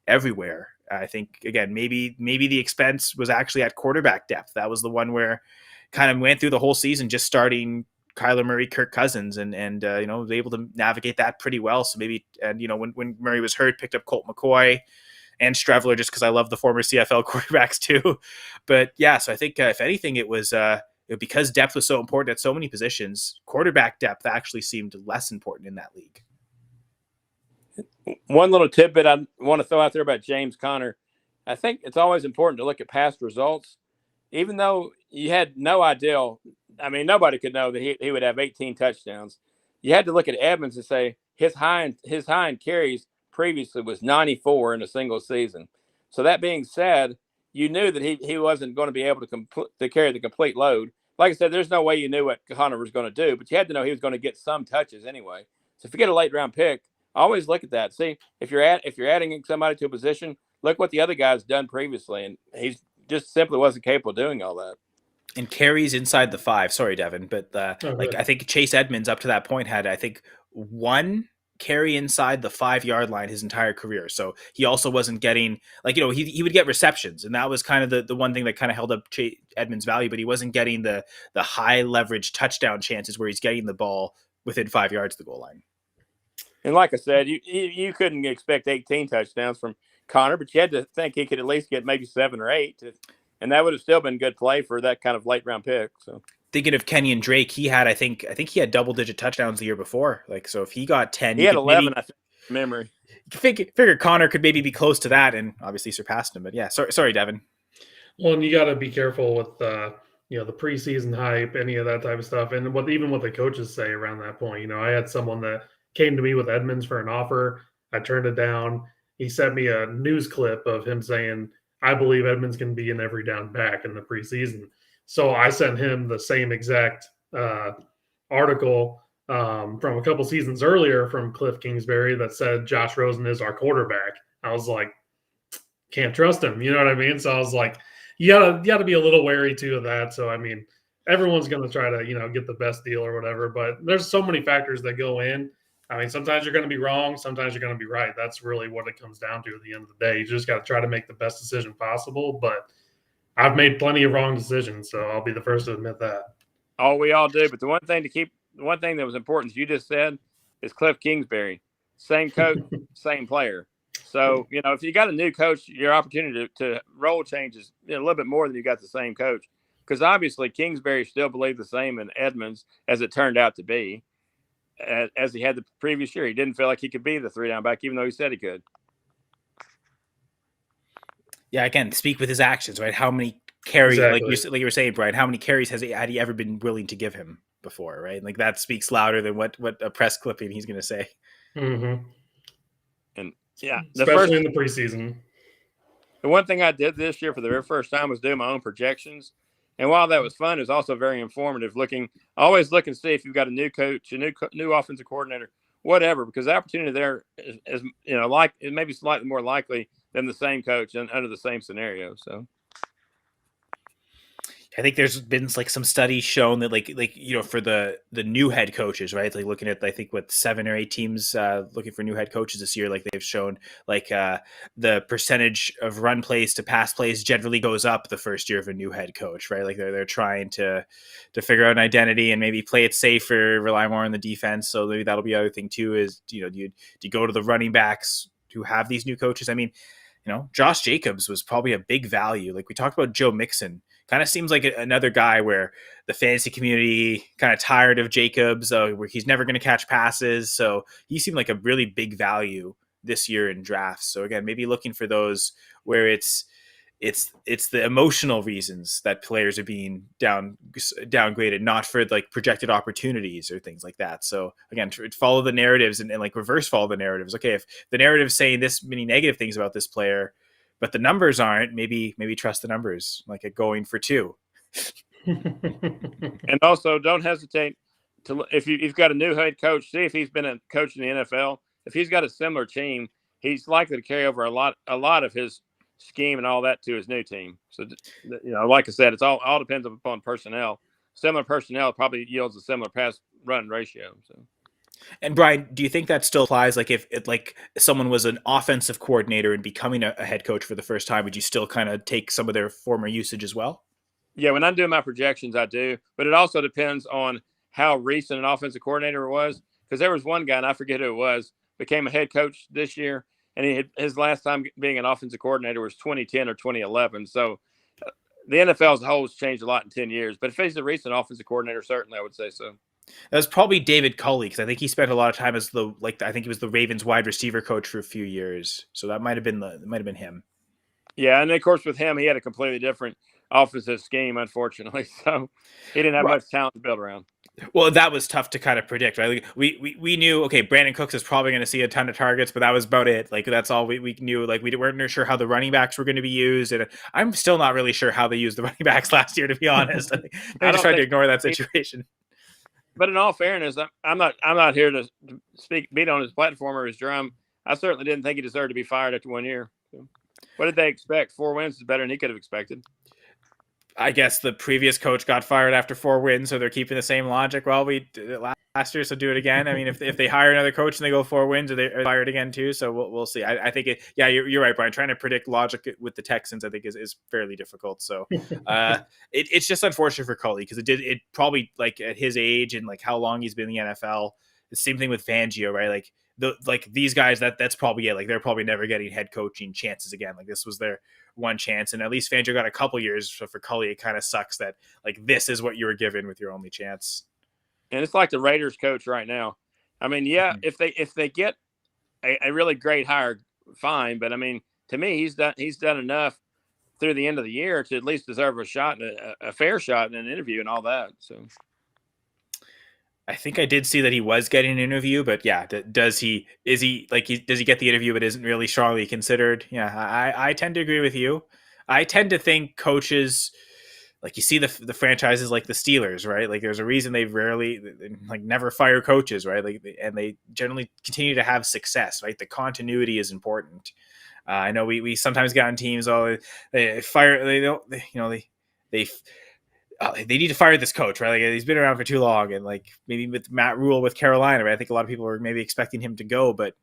everywhere. I think again, maybe the expense was actually at quarterback depth. That was the one where kind of went through the whole season just starting Kyler Murray, Kirk Cousins, and was able to navigate that pretty well. So maybe, and when Murray was hurt, picked up Colt McCoy and Streveler just because I love the former CFL quarterbacks too. But yeah, so I think if anything, it was because depth was so important at so many positions, quarterback depth actually seemed less important in that league.
One little tidbit I want to throw out there about James Conner. I think it's always important to look at past results. Even though you had no idea, I mean, nobody could know that he would have 18 touchdowns. You had to look at Edmonds and say his high in carries previously was 94 in a single season. So that being said, you knew that he wasn't going to be able to carry the complete load. Like I said, there's no way you knew what Conner was going to do, but you had to know he was going to get some touches anyway. So if you get a late round pick, always look at that. See, if you're adding somebody to a position, look what the other guy's done previously, and he's just simply wasn't capable of doing all that.
And carries inside the 5. Sorry, Devin, but I think Chase Edmonds up to that point had, I think, 1 carry inside the 5-yard line his entire career. So he also wasn't getting, he would get receptions, and that was kind of the one thing that kind of held up Chase Edmonds' value, but he wasn't getting the high leverage touchdown chances where he's getting the ball within 5 yards of the goal line.
And like I said, you couldn't expect 18 touchdowns from Conner, but you had to think he could at least get maybe 7 or 8, and that would have still been good play for that kind of late round pick. So
thinking of Kenyon Drake, he had I think he had double-digit touchdowns the year before. So if he got 10,
he had 11. I think memory.
Figure Conner could maybe be close to that, and obviously surpassed him. But yeah, sorry, Devin.
Well, and you got to be careful with the preseason hype, any of that type of stuff, and what the coaches say around that point. I had someone that came to me with Edmonds for an offer. I turned it down. He sent me a news clip of him saying, I believe Edmonds can be an every down back in the preseason. So I sent him the same exact article from a couple seasons earlier from Cliff Kingsbury that said Josh Rosen is our quarterback. I was like, can't trust him. You know what I mean? So I was like, you gotta be a little wary too of that. So, I mean, everyone's going to try to, get the best deal or whatever, but there's so many factors that go in. I mean, sometimes you're going to be wrong. Sometimes you're going to be right. That's really what it comes down to at the end of the day. You just got to try to make the best decision possible. But I've made plenty of wrong decisions, so I'll be the first to admit that.
Oh, we all do. But the one thing that was important, as you just said, is Cliff Kingsbury. Same coach, same player. So, if you got a new coach, your opportunity to role changes a little bit more than you got the same coach. Because obviously Kingsbury still believed the same in Edmonds as it turned out to be. As he had the previous year, he didn't feel like he could be the 3-down back, even though he said he could.
Yeah, again, speak with his actions, right? How many carries,
Exactly.
like you were saying, Brian, how many carries had he ever been willing to give him before, right? Like that speaks louder than what a press clipping he's going to say.
Mm-hmm.
And yeah,
especially in the preseason.
The one thing I did this year for the very first time was do my own projections. And while that was fun, it was also very informative. Always look and see if you've got a new coach, a new offensive coordinator, whatever, because the opportunity there is it may be slightly more likely than the same coach and under the same scenario. So
I think there's been some studies shown that for the new head coaches, right? Like looking at, I think 7 or 8 teams looking for new head coaches this year, they've shown the percentage of run plays to pass plays generally goes up the first year of a new head coach, right? Like they're trying to figure out an identity and maybe play it safe or rely more on the defense. So maybe that'll be the other thing too, is, do you go to the running backs who have these new coaches? I mean, Josh Jacobs was probably a big value. Like we talked about Joe Mixon. Kind of seems like another guy where the fantasy community kind of tired of Jacobs, where he's never going to catch passes. So he seemed like a really big value this year in drafts. So again, maybe looking for those where it's the emotional reasons that players are being downgraded, not for projected opportunities or things like that. So again, follow the narratives and reverse follow the narratives. Okay, if the narrative's saying this many negative things about this player, but the numbers aren't, maybe trust the numbers, like going for 2.
And also don't hesitate to, if you've got a new head coach, see if he's been a coach in the NFL. If he's got a similar team, he's likely to carry over a lot of his scheme and all that to his new team. So, like I said, it's all depends upon personnel. Similar personnel probably yields a similar pass run ratio. So.
And Brian, do you think that still applies? Like if someone was an offensive coordinator and becoming a head coach for the first time, would you still kind of take some of their former usage as well?
Yeah, when I'm doing my projections, I do. But it also depends on how recent an offensive coordinator was. Because there was one guy, and I forget who it was, became a head coach this year, and his last time being an offensive coordinator was 2010 or 2011. So the NFL as a whole has changed a lot in 10 years. But if he's a recent offensive coordinator, certainly I would say so.
That was probably David Culley, because I think he spent a lot of time as I think he was the Ravens wide receiver coach for a few years. So that might have been him.
Yeah, and of course with him, he had a completely different offensive scheme, unfortunately. So he didn't have much talent to build around.
Well, that was tough to kind of predict, right? Like we knew, okay, Brandon Cooks is probably going to see a ton of targets, but that was about it. Like that's all we knew. Like we weren't sure how the running backs were going to be used, and I'm still not really sure how they used the running backs last year, to be honest. I just tried to ignore that situation.
But in all fairness, I'm not here to beat on his platform or his drum. I certainly didn't think he deserved to be fired after 1 year. So, what did they expect? 4 wins is better than he could have expected.
I guess the previous coach got fired after 4 wins, so they're keeping the same logic. Well, we did it last year, so do it again. I mean, if they hire another coach and they go 4 wins, are they fired again too? So we'll see. I think you're right, Brian. Trying to predict logic with the Texans, I think is fairly difficult. So it's just unfortunate for Culley, because it probably, like, at his age and like how long he's been in the NFL. The same thing with Fangio, right? Like these guys, that's probably it. Like they're probably never getting head coaching chances again. Like this was their one chance, and at least Fangio got a couple years. So for Culley, it kind of sucks that like this is what you were given with your only chance.
And it's like the Raiders coach right now. I mean, yeah, if they get a really great hire, fine. But I mean, to me, he's done enough through the end of the year to at least deserve a shot, a fair shot in an interview and all that. So.
I think I did see that he was getting an interview, but yeah, does he get the interview but isn't really strongly considered? Yeah, I tend to agree with you. I tend to think coaches, like you see the franchises like the Steelers, right? Like there's a reason they rarely, like, never fire coaches, right? Like, and they generally continue to have success, right? The continuity is important. I know we sometimes get on teams, they fire, they don't, they need to fire this coach, right? Like he's been around for too long, and like maybe with Matt Rule with Carolina, right? I think a lot of people were maybe expecting him to go, but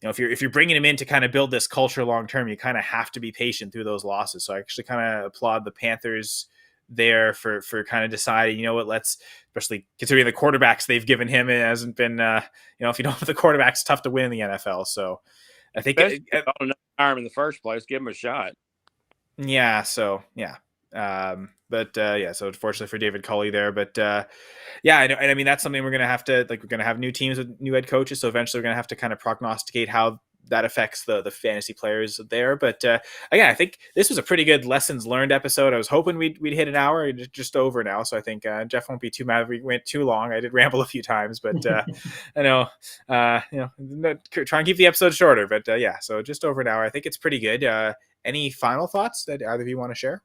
if you're bringing him in to kind of build this culture long term, you kind of have to be patient through those losses. So I actually kind of applaud the Panthers there for kind of deciding, especially considering the quarterbacks they've given him, it hasn't been, if you don't have the quarterbacks, it's tough to win in the NFL. So I think
hire him in the first place, give him a shot.
Yeah. So yeah. So unfortunately for David Culley there, but I know, and I mean that's something we're gonna have to, like, we're gonna have new teams with new head coaches, so eventually we're gonna have to kind of prognosticate how that affects the fantasy players there. But again, I think this was a pretty good lessons learned episode. I was hoping we'd hit an hour, just over now, so I think Jeff won't be too mad if we went too long. I did ramble a few times, but I know try and keep the episode shorter. But so just over an hour. I think it's pretty good. Any final thoughts that either of you want to share?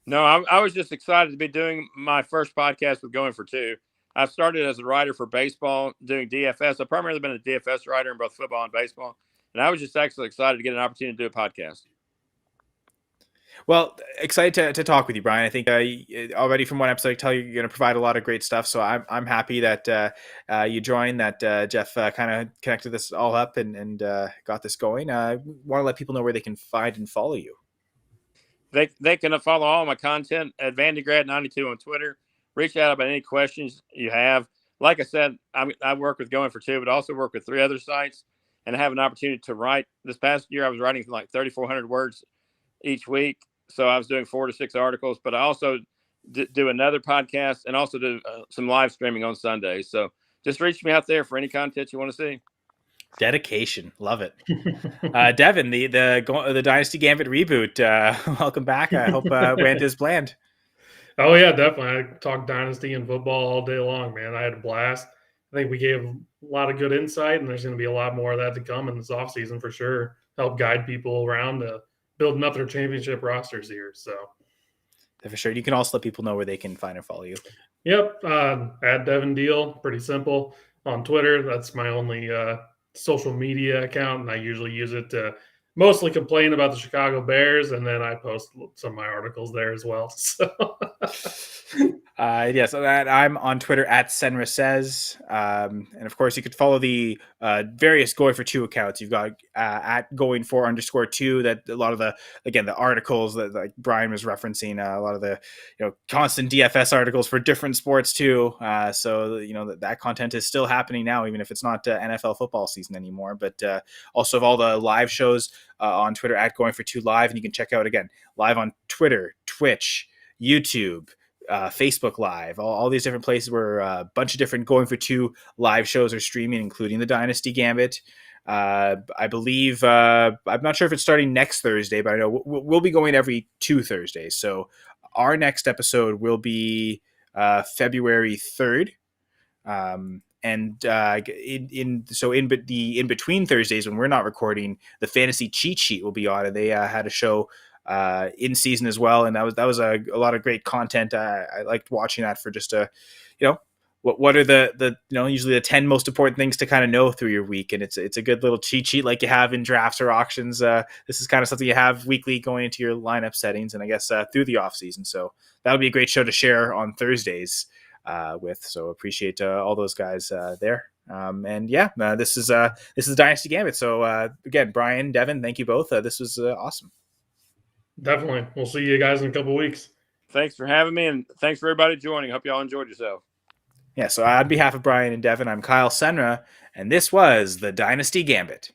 No, I was just excited to be doing my first podcast with Going for Two. I started as a writer for baseball, doing DFS. I've primarily been a DFS writer in both football and baseball. And I was just actually excited to get an opportunity to do a podcast.
Well, excited to talk with you, Brian. I think already from one episode, I tell you you're going to provide a lot of great stuff. So I'm happy that you joined, that Jeff kind of connected this all up and got this going. I want to let people know where they can find and follow you.
They can follow all my content at VandeGrad92 on Twitter. Reach out about any questions you have. Like I said, I work with Going for Two, but also work with 3 other sites, and I have an opportunity to write. This past year, I was writing like 3,400 words each week. So I was doing 4 to 6 articles, but I also do another podcast and also do some live streaming on Sundays. So just reach me out there for any content you want to see.
Dedication, love it. Devin, the Dynasty Gambit reboot. Welcome back. I hope went as planned.
Oh yeah, definitely. I talked Dynasty and football all day long, man. I had a blast. I think we gave a lot of good insight, and there's going to be a lot more of that to come in this offseason for sure. Help guide people around to building up their championship rosters here. So
for sure. You can also let people know where they can find and follow you.
Yep. At Devin Deal, pretty simple. On Twitter, that's my only social media account, and I usually use it to mostly complain about the Chicago Bears, and then I post some of my articles there as well. So
Yeah, so that I'm on Twitter at Senra Says. And of course, you could follow the various Going for Two accounts. You've got at Going for _2. That a lot of the articles that like Brian was referencing, a lot of the constant DFS articles for different sports too. So that content is still happening now, even if it's not NFL football season anymore. But also of all the live shows on Twitter at Going for Two Live, and you can check out again live on Twitter, Twitch, YouTube. Facebook Live, all these different places where a bunch of different Going for Two live shows are streaming, including the Dynasty Gambit. I believe, I'm not sure if it's starting next Thursday, but I know we'll be going every 2 Thursdays. So our next episode will be February 3rd. In between Thursdays when we're not recording, the Fantasy Cheat Sheet will be on, and they had a show in season as well, and that was a lot of great content. I liked watching that for just what are the usually the 10 most important things to kind of know through your week, and it's a good little cheat sheet like you have in drafts or auctions. This is kind of something you have weekly going into your lineup settings, and I guess through the off season. So that would be a great show to share on Thursdays with. So appreciate all those guys there. This is Dynasty Gambit. So again, Brian, Devin, thank you both. This was awesome.
Definitely. We'll see you guys in a couple of weeks.
Thanks for having me, and thanks for everybody joining. Hope y'all enjoyed yourself.
Yeah, so on behalf of Brian and Devin, I'm Kyle Senra, and this was the Dynasty Gambit.